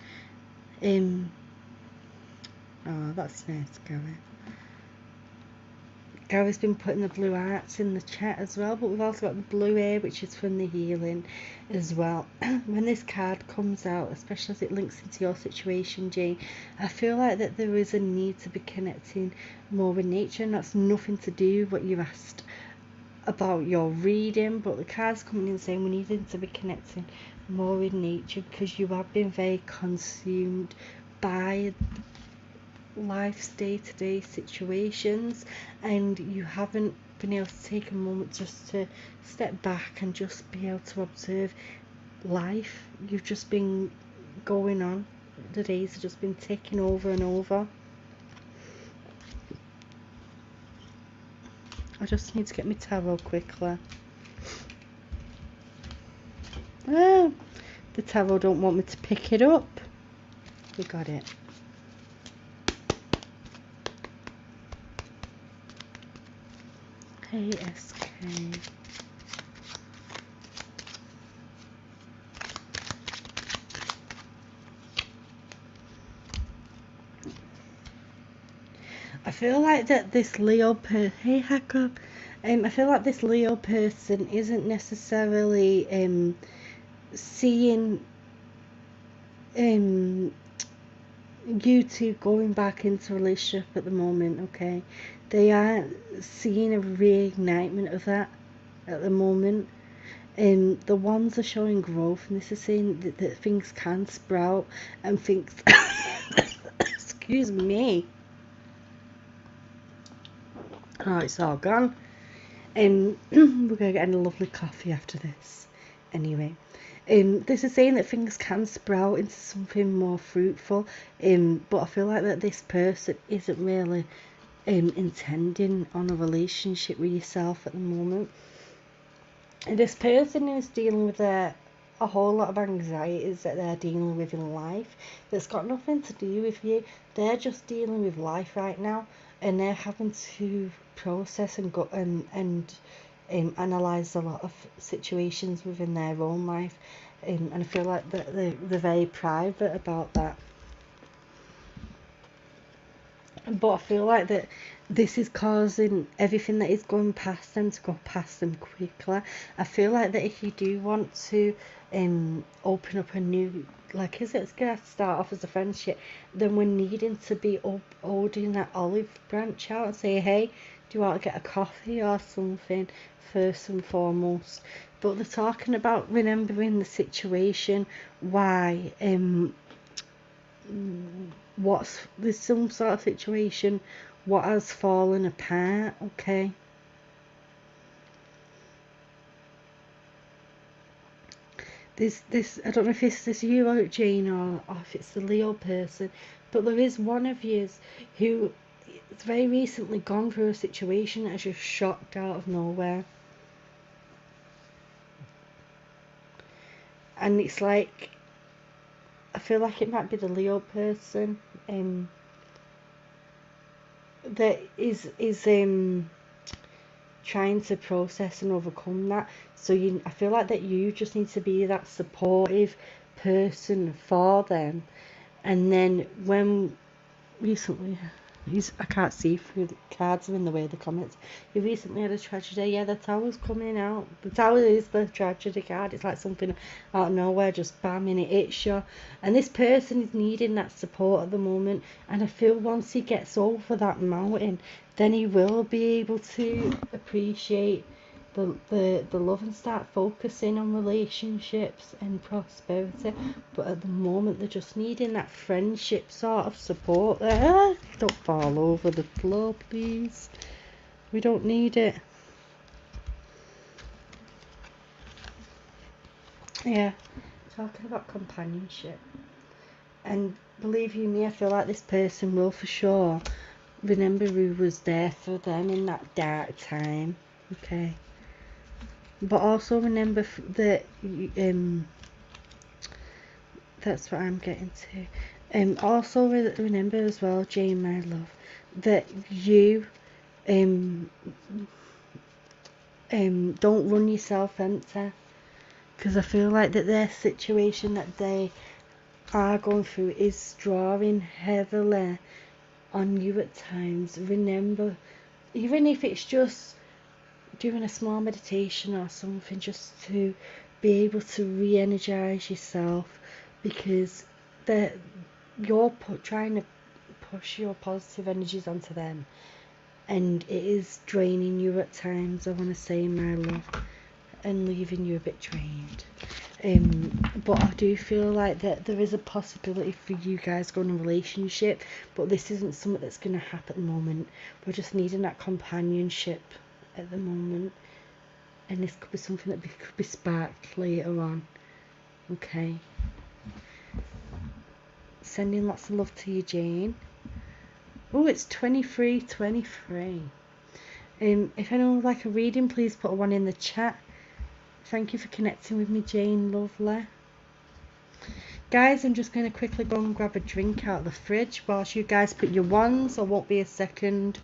Oh, that's nice, Gary. Gary's been putting the blue hearts in the chat as well, but we've also got the blue air, which is from the healing as well. When this card comes out, especially as it links into your situation, Jane, I feel like that there is a need to be connecting more with nature, and that's nothing to do with what you asked about your reading, but the card's coming in saying we need to be connecting more with nature, because you have been very consumed by life's day-to-day situations, and you haven't been able to take a moment just to step back and just be able to observe life. You've just been going on, the days have just been ticking over and over. I just need to get my tarot quickly. Ah, the tarot don't want me to pick it up. We got it. ASK. I feel like that this Leo I feel like this Leo person isn't necessarily seeing you two going back into a relationship at the moment, okay? They aren't seeing a reignitement of that at the moment. The ones are showing growth, and this is saying that things can sprout and things excuse me, oh, it's all gone. We're gonna get a lovely coffee after this anyway. This is saying that things can sprout into something more fruitful, but I feel like that this person isn't really intending on a relationship with yourself at the moment. this person is dealing with a whole lot of anxieties that they're dealing with in life that's got nothing to do with you. They're just dealing with life right now, and they're having to process and go and analyze a lot of situations within their own life, and I feel like that they're very private about that. But I feel like that this is causing everything that is going past them to go past them quickly. I feel like that if you do want to open up a new, like, is it's gonna start off as a friendship, then we're needing to be holding that olive branch out and say, hey, do you want to get a coffee or something, first and foremost. But they're talking about remembering the situation, why there's some sort of situation what has fallen apart. Okay, this I don't know if it's this you or Jane, or if it's the Leo person, but there is one of yous who has very recently gone through a situation that has just shocked out of nowhere, and it's like I feel like it might be the Leo person that is trying to process and overcome that. So I feel like that you just need to be that supportive person for them. And then when recently, I can't see through the cards are in the way of the comments. You recently had a tragedy. Yeah, the tower's coming out. The tower is the tragedy card. It's like something out of nowhere, just bam, and it hits you. And this person is needing that support at the moment. And I feel once he gets over that mountain, then he will be able to appreciate the love and start focusing on relationships and prosperity. But at the moment they're just needing that friendship sort of support there. Don't fall over the floor, please. We don't need it. Yeah, talking about companionship, and believe you me, I feel like this person will for sure remember who was there for them in that dark time. Okay, but also remember that that's what I'm getting to. Also remember as well, Jane, my love, that you don't run yourself empty, because I feel like that their situation that they are going through is drawing heavily on you at times. Remember, even if it's just doing a small meditation or something, just to be able to re-energize yourself, because you're trying to push your positive energies onto them, and it is draining you at times, I want to say, my love, and leaving you a bit drained. But I do feel like that there is a possibility for you guys going in a relationship, but this isn't something that's going to happen at the moment. We're just needing that companionship at the moment, and this could be something that could be sparked later on. Okay, sending lots of love to you, Jane. Oh, it's 23:23. If anyone would like a reading, please put one in the chat. Thank you for connecting with me, Jane. Lovely. Guys, I'm just going to quickly go and grab a drink out of the fridge whilst you guys put your wands. I won't be a second.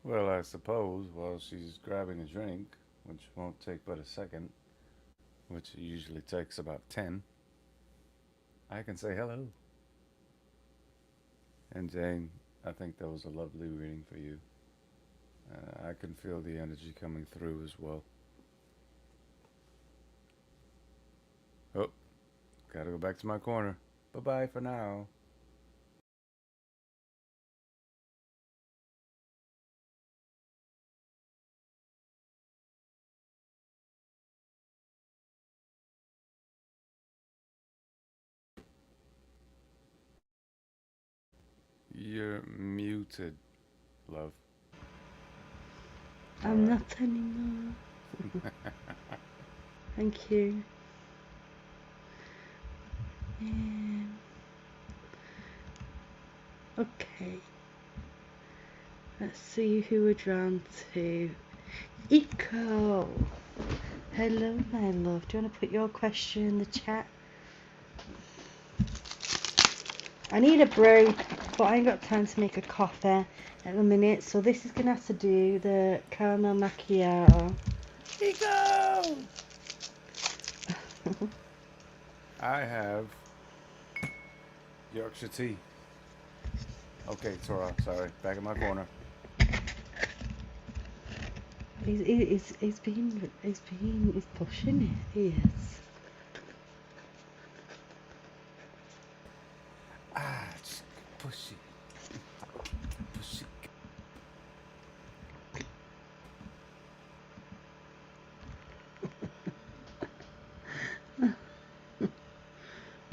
Well, I suppose while she's grabbing a drink, which won't take but a second, which usually takes about 10, I can say hello. And Jane, I think that was a lovely reading for you. I can feel the energy coming through as well. Oh, gotta go back to my corner. Bye bye for now. You're muted. love. I'm not anymore. Thank you. Okay. Let's see who we're drawn to. Eco. Hello, my love. Do you want to put your question in the chat? I need a brew, but I ain't got time to make a coffee at the minute, so this is going to have to do the caramel macchiato. Eco! I have Yorkshire tea. Okay, Tora, sorry. Back in my corner. He's pushing it. He is. Ah, just push it. Push it.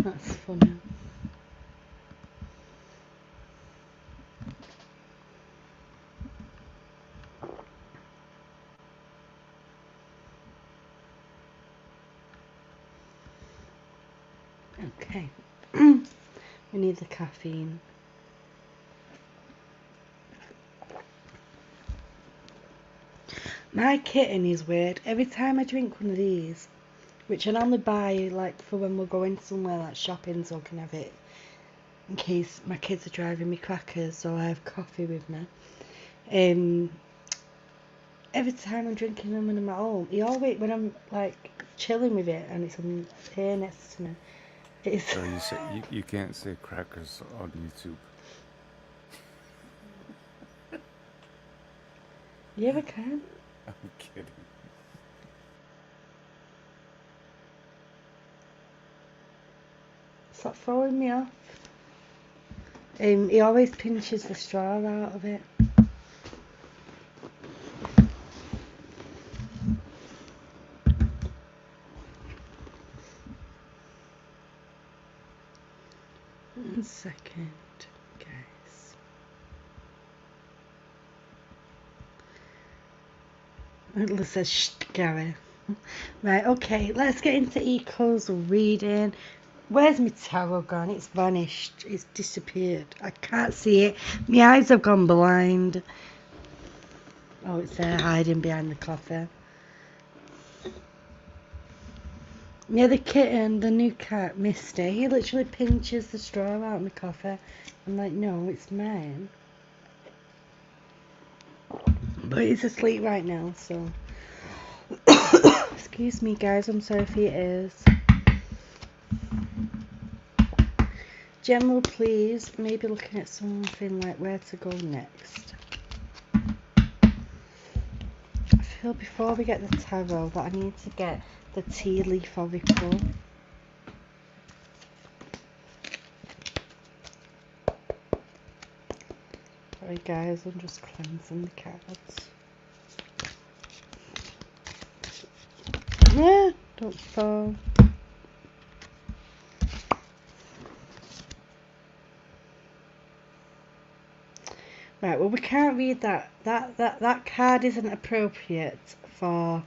That's funny. Okay. We need the caffeine. My kitten is weird. Every time I drink one of these, which I normally buy like for when we're going somewhere like shopping so I can have it in case my kids are driving me crackers or I have coffee with me. Every time I'm drinking them when I'm at home, he always, when I'm like chilling with it and it's here next to me, it's So you say you can't say crackers on YouTube. you ever can. I'm kidding. Stop throwing me off. He always pinches the straw out of it. One second, guys. It says, shh, Gary. Right, okay, let's get into Eco's reading. Where's my tarot gone? It's vanished. It's disappeared. I can't see it. My eyes have gone blind. Oh, it's there hiding behind the coffee. Yeah, the kitten, the new cat, Misty, he literally pinches the straw out of my coffee. I'm like, no, it's mine. But he's asleep right now, so... Excuse me, guys, I'm sorry if he is. General, please, maybe looking at something like where to go next. I feel before we get the tarot that I need to get the tea leaf oracle. Sorry guys, I'm just cleansing the cards. Yeah, don't fall. Right, well we can't read that. That card isn't appropriate for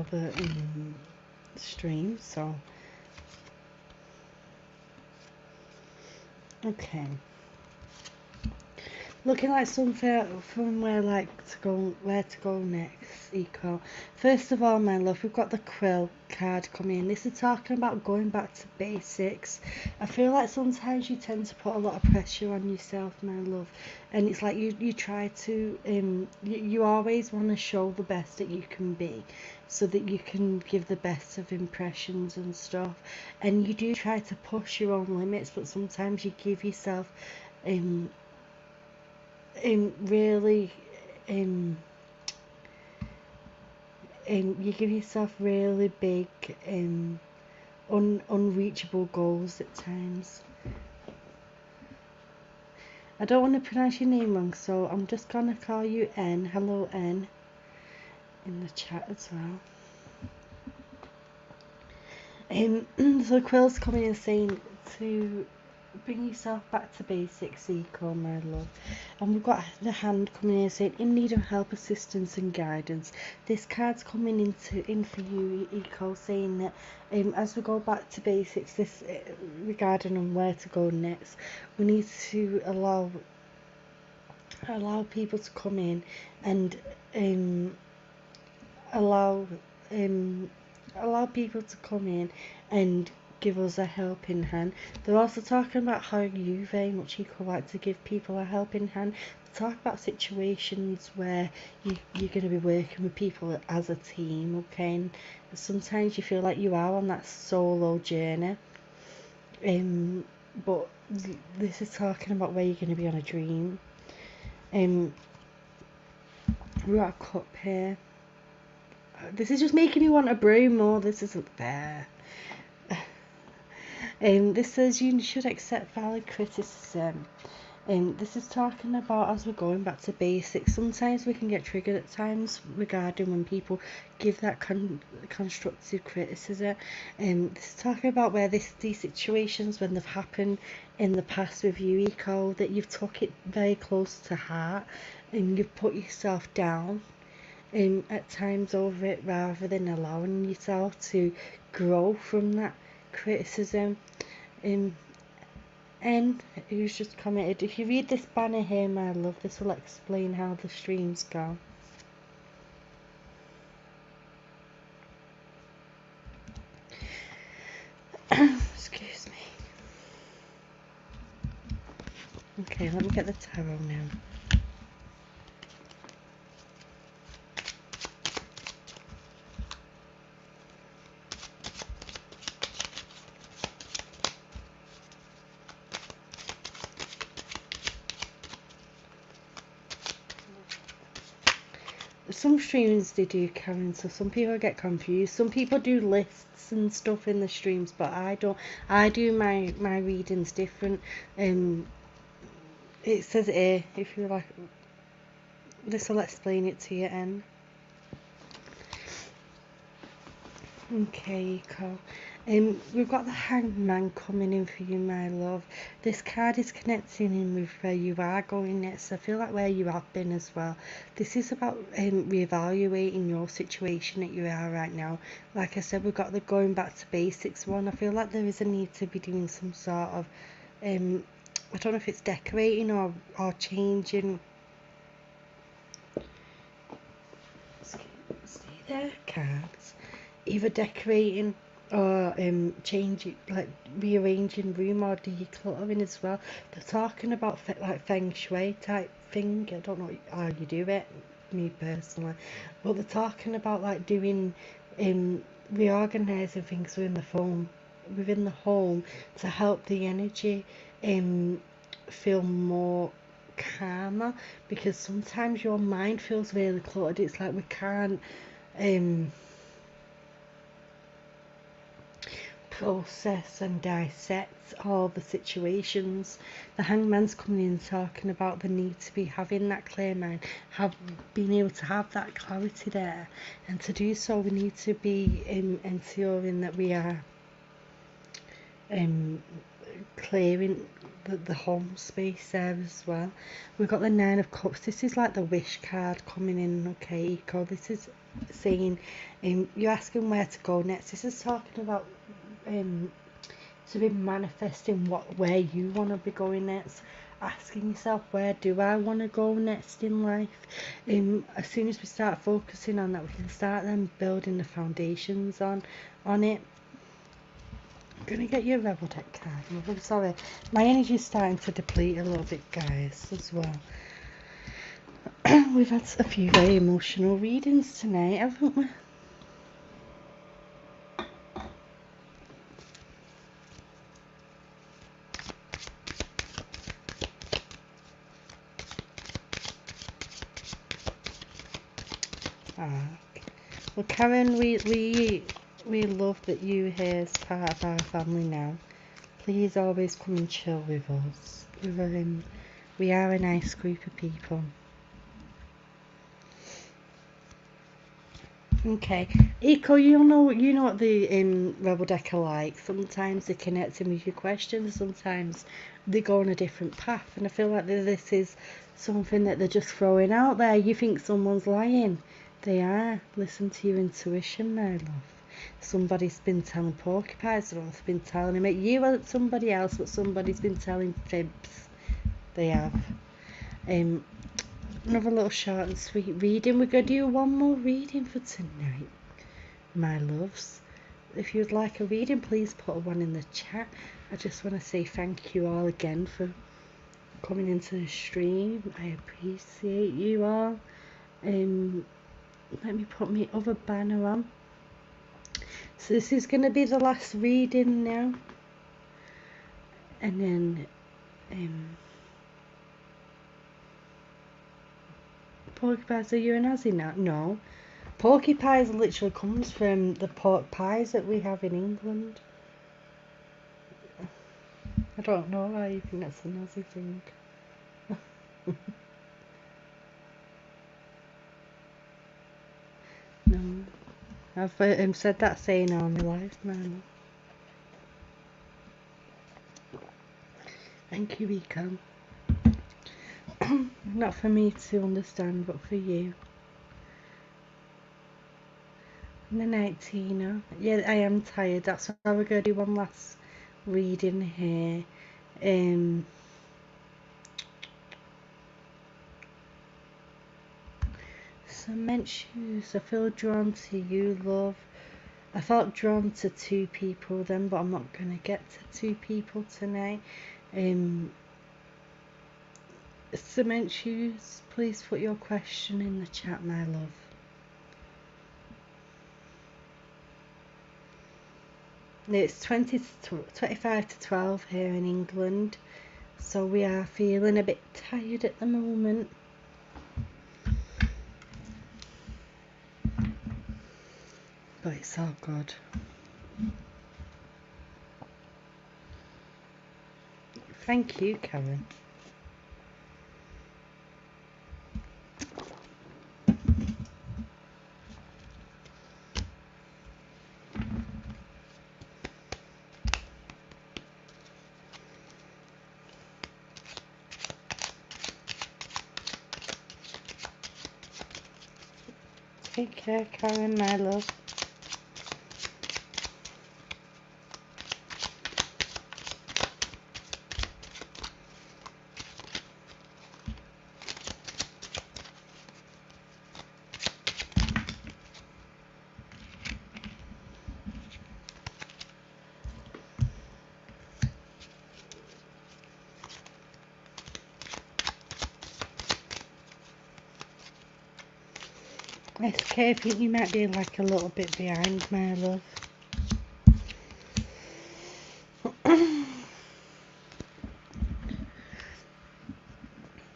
the stream, so okay. Looking like somewhere like to go, where to go next, Eco. First of all, my love, we've got the quill card coming in. This is talking about going back to basics. I feel like sometimes you tend to put a lot of pressure on yourself, my love, and it's like you try to you always want to show the best that you can be, so that you can give the best of impressions and stuff, and you do try to push your own limits, but sometimes you give yourself really you give yourself really big unreachable goals at times. I don't want to pronounce your name wrong, so I'm just gonna call you N. Hello N in the chat as well. So Quill's coming in saying to bring yourself back to basics, Eco, my love. And we've got the hand coming in saying in need of help, assistance and guidance. This card's coming in for you, Eco, saying that as we go back to basics, this regarding on where to go next, we need to allow people to come in and allow people to come in and give us a helping hand. They're also talking about how you very much equal like to give people a helping hand. They talk about situations where you're going to be working with people as a team, okay? And sometimes you feel like you are on that solo journey. But this is talking about where you're going to be on a dream. We've got a cup here. This is just making me want to brew more. This isn't fair. This says you should accept valid criticism. This is talking about as we're going back to basics. Sometimes we can get triggered at times regarding when people give that constructive criticism. This is talking about where these situations, when they've happened in the past with you, Eco, that you've took it very close to heart and you've put yourself down at times over it rather than allowing yourself to grow from that criticism. And who's just commented, if you read this banner here, my love, this will explain how the streams go. Excuse me. Okay, let me get the tarot now. Some streams they do, Karen, so some people get confused. Some people do lists and stuff in the streams, but I don't. I do my readings different. It says here, if you like, this will explain it to you, N. Okay, cool. We've got the Hangman coming in for you, my love. This card is connecting in with where you are going next. I feel like where you have been as well. This is about reevaluating your situation that you are right now. Like I said, we've got the going back to basics one. I feel like there is a need to be doing some sort of, I don't know if it's decorating or changing. Stay there, cards. Either decorating or changing, like rearranging room or decluttering as well. They're talking about like feng shui type thing. I don't know how you do it, me personally, but they're talking about like doing reorganizing things within the home to help the energy feel more calmer, because sometimes your mind feels really cluttered. It's like we can't process and dissect all the situations. The Hangman's coming in talking about the need to be having that clear mind, being able to have that clarity there, and to do so we need to be ensuring that we are clearing the home space there as well. We've got the Nine of Cups. This is like the wish card coming in, okay, Eco. This is saying you're asking where to go next. This is talking about to be manifesting where you want to be going next, asking yourself, where do I want to go next in life? As soon as we start focusing on that, we can start then building the foundations on it. I'm gonna get you a Rebel deck card. I'm sorry, my energy is starting to deplete a little bit, guys, as well. We've had a few very emotional readings tonight, haven't we? Well, Karen, we love that you here as part of our family now. Please always come and chill with us. We are a nice group of people. Okay, Eco, you know what the rebel deck are like. Sometimes they're connecting with your questions, sometimes they go on a different path, and I feel like this is something that they're just throwing out there. You think someone's lying, they are. Listen to your intuition, my love. Somebody's been telling porcupines, or else been telling him it. You or somebody else, but somebody's been telling fibs. They have. Another little short and sweet reading. We're going to do one more reading for tonight, my loves. If you'd like a reading, please put a one in the chat. I just want to say thank you all again for coming into the stream. I appreciate you all. Let me put my other banner on. So this is going to be the last reading now. And then porcupines, are you an Aussie now? No. Porcupines literally comes from the pork pies that we have in England. I don't know why you think that's an Aussie thing. No. I've said that saying all my life, man. Thank you, Rico. Not for me to understand, but for you. The night, Tina. Yeah, I am tired. That's why we're going to do one last reading here. Cement shoes. I feel drawn to you, love. I felt drawn to two people then, but I'm not going to get to two people tonight. Cement shoes, please put your question in the chat, my love. It's 25 to 12 here in England, so we are feeling a bit tired at the moment. But it's all good. Thank you, Karen. Take care, Karen, my love. SK, I think you might be like a little bit behind, my love.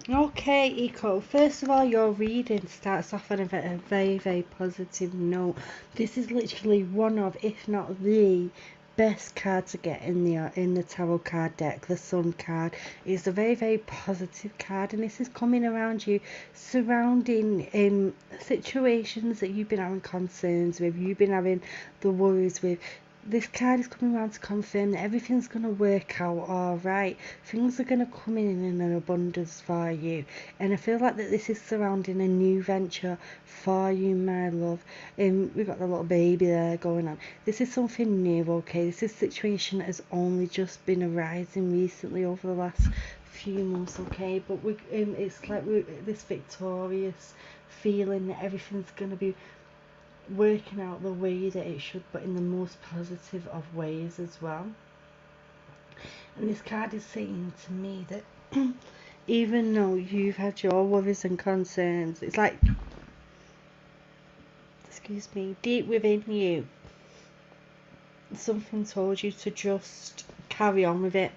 Okay, Eco. First of all, your reading starts off on a very, very positive note. This is literally one of, if not the best card to get in the tarot card deck. The Sun card is a very, very positive card, and this is coming around you, surrounding situations that you've been having concerns with, you've been having the worries with. This card is coming around to confirm that everything's going to work out all right. Things are going to come in an abundance for you. And I feel like that this is surrounding a new venture for you, my love. We've got the little baby there going on. This is something new, okay? This is a situation that has only just been arising recently over the last few months, okay? But it's like this victorious feeling that everything's going to be working out the way that it should, but in the most positive of ways as well. And this card is saying to me that even though you've had your worries and concerns, it's like, excuse me, deep within you, something told you to just carry on with it.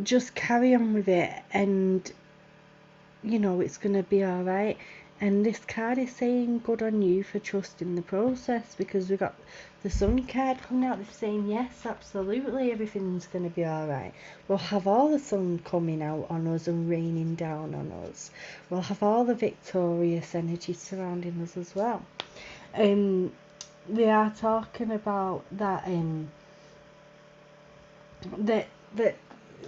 Just carry on with it, and you know it's going to be alright. And this card is saying good on you for trusting the process, because we got the Sun card coming out. They're saying yes, absolutely, everything's going to be alright. We'll have all the sun coming out on us and raining down on us. We'll have all the victorious energy surrounding us as well. They are talking about that that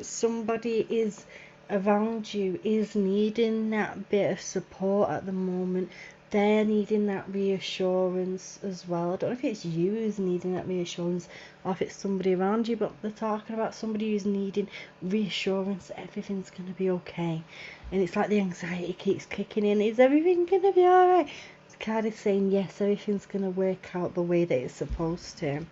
somebody is around you is needing that bit of support at the moment. They're needing that reassurance as well. I don't know if it's you who's needing that reassurance or if it's somebody around you, but they're talking about somebody who's needing reassurance that everything's going to be okay. And it's like the anxiety keeps kicking in. Is everything going to be alright? The card is saying yes, everything's going to work out the way that it's supposed to.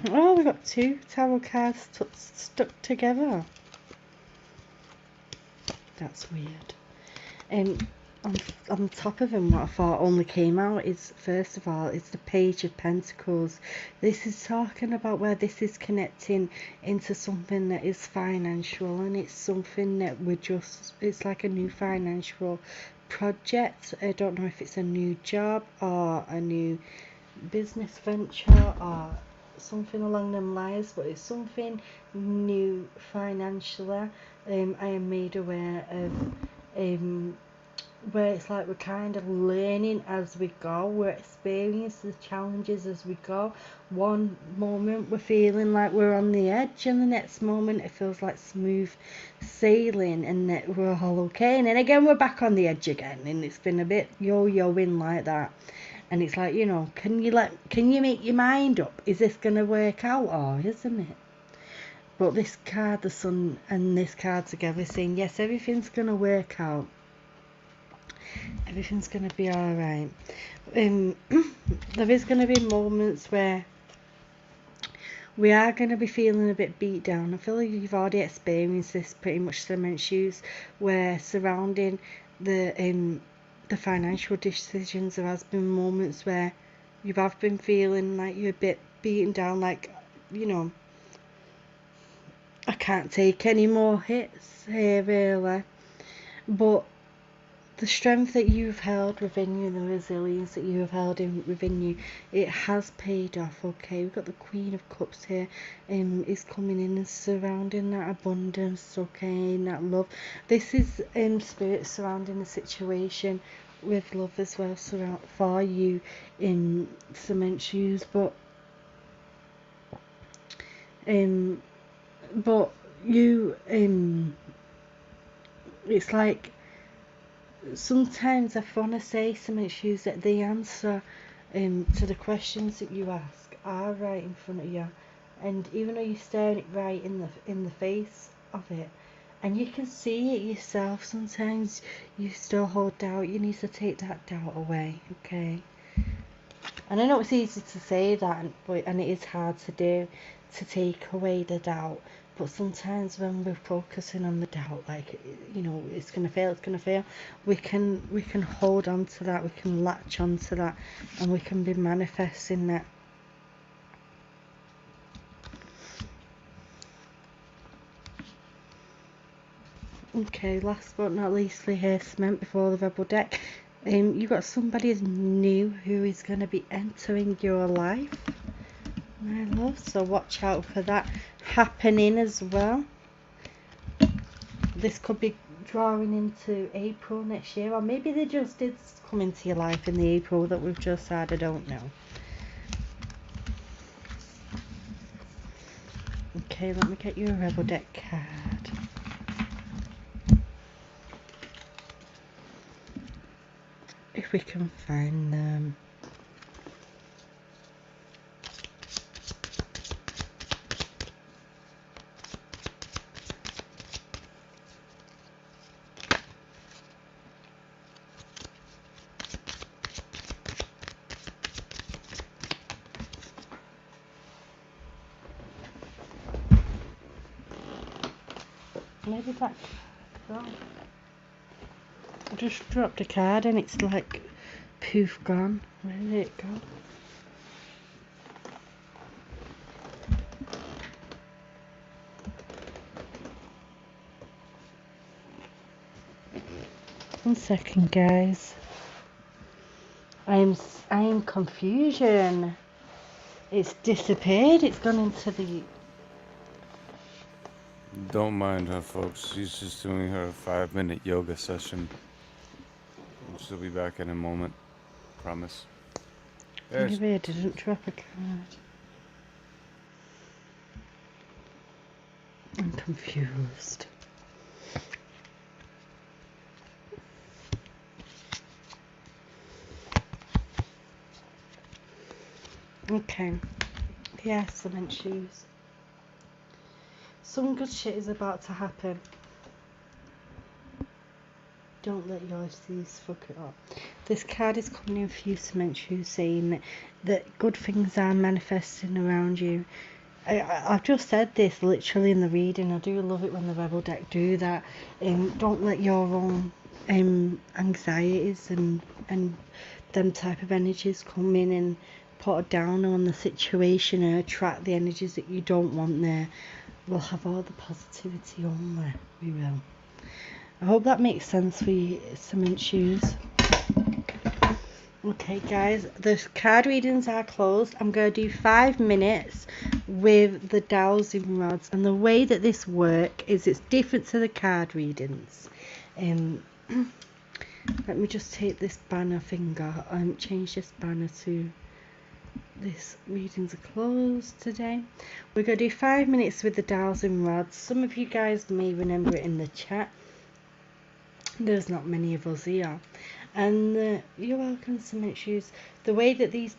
Oh, we've got two tarot cards stuck together. That's weird. On top of them, what I thought only came out is, first of all, it's the Page of Pentacles. This is talking about where this is connecting into something that is financial, and it's something that it's like a new financial project. I don't know if it's a new job or a new business venture or something along them lines, but it's something new financially. I am made aware of where it's like we're kind of learning as we go, we're experiencing the challenges as we go. One moment we're feeling like we're on the edge, and the next moment it feels like smooth sailing and that we're all okay, and then again we're back on the edge again, and it's been a bit yo-yoing like that. And it's like, you know, can you make your mind up? Is this going to work out or isn't it? But this card, the Sun, and this card together saying, yes, everything's going to work out. Everything's going to be alright. There is going to be moments where we are going to be feeling a bit beat down. I feel like you've already experienced this pretty much, cement shoes, where surrounding the financial decisions, there has been moments where you have been feeling like you're a bit beaten down, like, you know, I can't take any more hits here really. But the strength that you've held within you, the resilience that you have held within you, it has paid off. Okay, we've got the Queen of Cups here, is coming in and surrounding that abundance, okay, and that love. This is spirit surrounding the situation with love as well, for you in cement shoes. But you it's like, sometimes I want to say, cement shoes, that the answer to the questions that you ask are right in front of you, and even though you're staring it right in the face of it, and you can see it yourself, sometimes you still hold doubt. You need to take that doubt away, okay? And I know it's easy to say that, and it is hard to do, to take away the doubt. But sometimes when we're focusing on the doubt, like, you know, it's gonna fail, we can hold on to that, we can latch on to that, and we can be manifesting that. Okay, last but not least, we hear cement before the rebel deck. You've got somebody new who is going to be entering your life, my love, so watch out for that happening as well. This could be drawing into April next year, or maybe they just did come into your life in the April that we've just had, I don't know. Okay, let me get you a rebel deck card. If we can find them. Maybe that. Oh. I just dropped a card and it's like poof, gone. Where did it go? 1 second, guys. I am confusion. It's disappeared. It's gone into the. Don't mind her, folks. She's just doing her 5-minute yoga session. She'll be back in a moment. Promise. Yes. Maybe I didn't drop a card. I'm confused. Okay. Yeah, cement shoes. Some good shit is about to happen. Don't let your disease fuck it up. This card is coming in for you, cement shoes, saying that good things are manifesting around you. I've just said this literally in the reading. I do love it when the Rebel deck do that. Don't let your own anxieties and them type of energies come in and put a down on the situation and attract the energies that you don't want there. We'll have all the positivity only. We will. I hope that makes sense for you, cement shoes. Okay, guys, the card readings are closed. I'm going to do 5 minutes with the dowsing rods, and the way that this works is it's different to the card readings. Let me just take this banner finger and change this banner to this. Readings are closed today. We're going to do 5 minutes with the dowsing rods. Some of you guys may remember it in the chat. There's not many of us here. And you're welcome, cement shoes. The way that these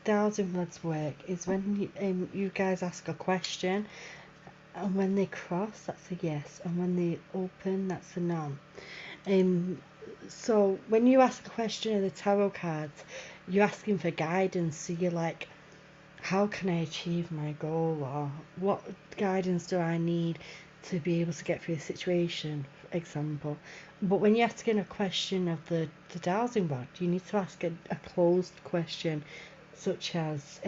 dowsing rods work is when you guys ask a question, and when they cross, that's a yes, and when they open, that's a no. So when you ask a question of the tarot cards, you're asking for guidance. So you're like, how can I achieve my goal, or what guidance do I need to be able to get through the situation, for example. But when you're asking a question of the dowsing rod, you need to ask a closed question, such as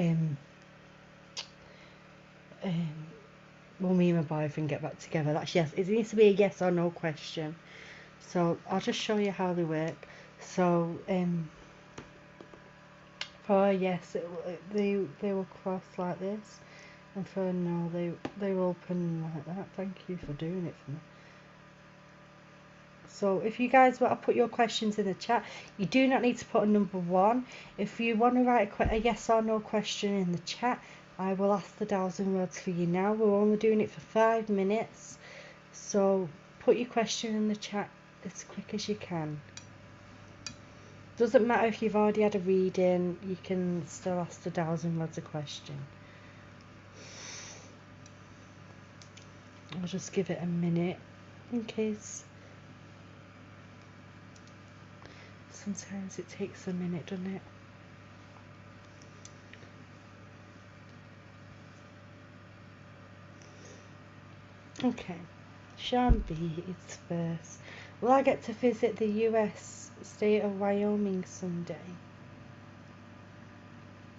will me and my boyfriend get back together? That's yes. It needs to be a yes or no question. So I'll just show you how they work. So for a yes, they will cross like this, and for a no, they will open like that. Thank you for doing it for me. So if you guys want to put your questions in the chat, you do not need to put a number 1. If you want to write a yes or no question in the chat, I will ask the dowsing rods for you now. We're only doing it for 5 minutes, so put your question in the chat as quick as you can. Doesn't matter if you've already had a reading, you can still ask the dowsing rods a question. I'll just give it a minute in case. Sometimes it takes a minute, doesn't it? Okay, Sean B is first. Will I get to visit the US state of Wyoming someday?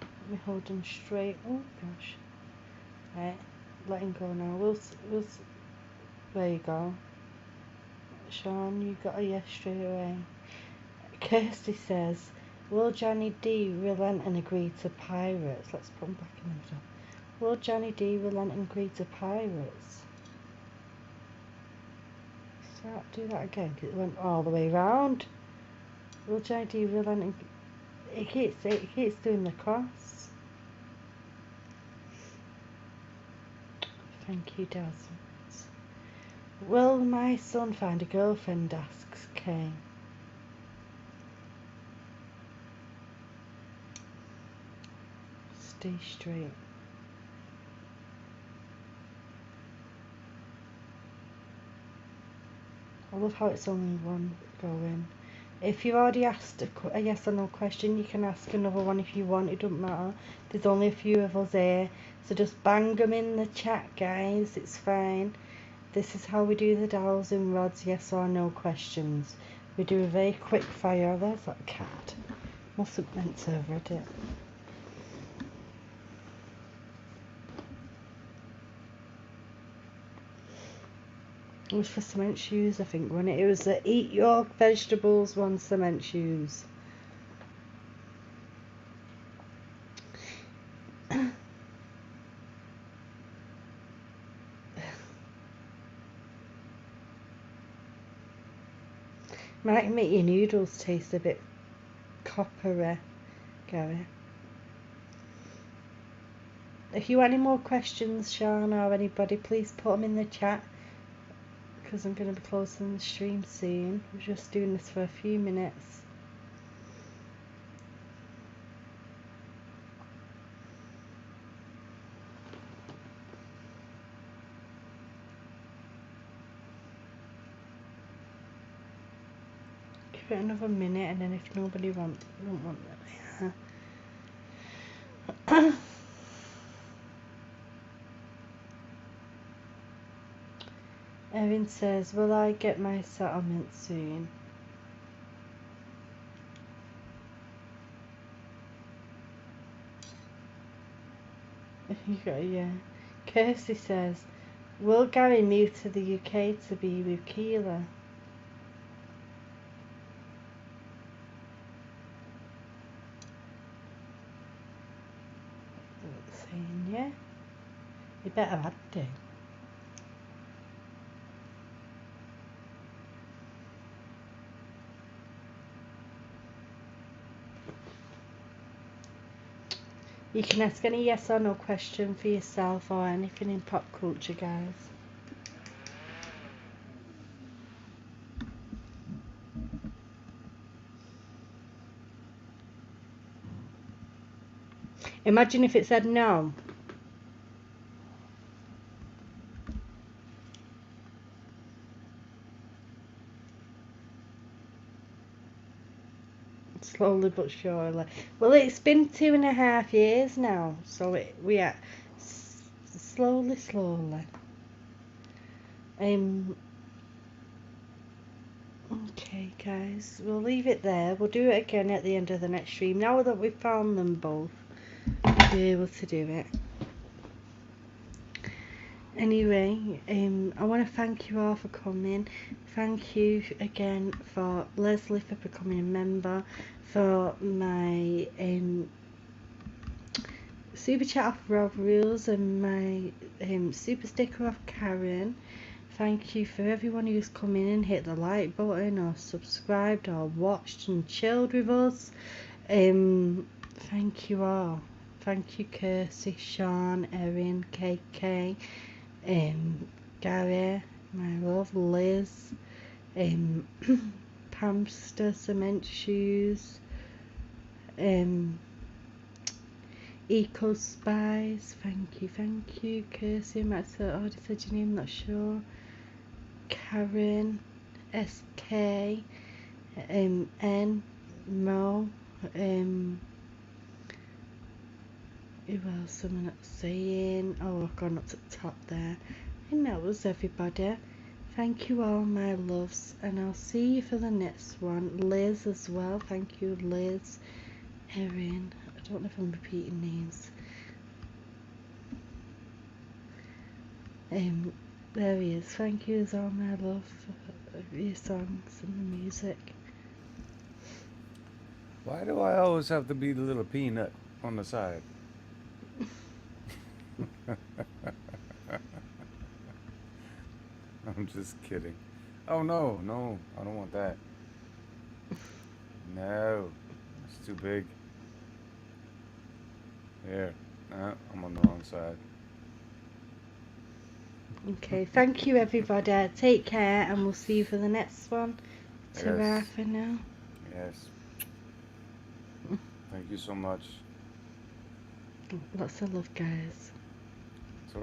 Let me hold them straight. Oh gosh. Right, letting go now. There you go. Sean, you got a yes straight away. Kirsty says, will Johnny D relent and agree to pirates? Let's put them back in the middle. Will Johnny D relent and agree to pirates? Do that again, because it went all the way round. Will Johnny D relent and... It keeps doing the cross. Thank you, Desmond. Will my son find a girlfriend? Asks Kay. Stay straight. I love how it's only one going. If you've already asked a yes or no question, you can ask another one if you want. It doesn't matter. There's only a few of us here, so just bang them in the chat, guys. It's fine. This is how we do the dowsing rods, yes or no questions. We do a very quick fire. There's that cat. Mustn't meant to have read it. It was for cement shoes, I think, wasn't it? It was the eat your vegetables, one cement shoes. Might make your noodles taste a bit coppery, Gary. If you have any more questions, Sean, or anybody, please put them in the chat, because I'm going to be closing the stream soon. We're just doing this for a few minutes. Give it another minute, and then if nobody don't want that, yeah. Erin says, will I get my settlement soon? Yeah. Kirsty says, will Gary move to the UK to be with Keela? Saying yeah. You better have to. You can ask any yes or no question for yourself or anything in pop culture, guys. Imagine if it said no. Slowly but surely. Well, it's been 2.5 years now, so we are slowly. Okay, guys, we'll leave it there. We'll do it again at the end of the next stream. Now that we've found them both, we'll be able to do it. Anyway, I want to thank you all for coming. Thank you again for Leslie for becoming a member, for my super chat off Rob Rules, and my super sticker off Karen. Thank you for everyone who's come in and hit the like button or subscribed or watched and chilled with us. Thank you all. Thank you, Kirsty, Sean, Erin, KK, Gary, my love, Liz, Pamster, Cement Shoes, Eco Spies, thank you, Kirsty, I might have already said your name, not sure, Karen, SK, N, Mo, who else am I not saying? Oh, I've gone up to the top there. And that was everybody. Thank you all, my loves, and I'll see you for the next one. Liz as well. Thank you, Liz. Erin. I don't know if I'm repeating names. There he is. Thank you as all, my love, for your songs and the music. Why do I always have to be the little peanut on the side? I'm just kidding. Oh no, I don't want that. No, it's too big. Here, I'm on the wrong side. Okay, thank you everybody. Take care, and we'll see you for the next one. Ta-ra Yes. for now. Yes. Thank you so much. Lots of love, guys.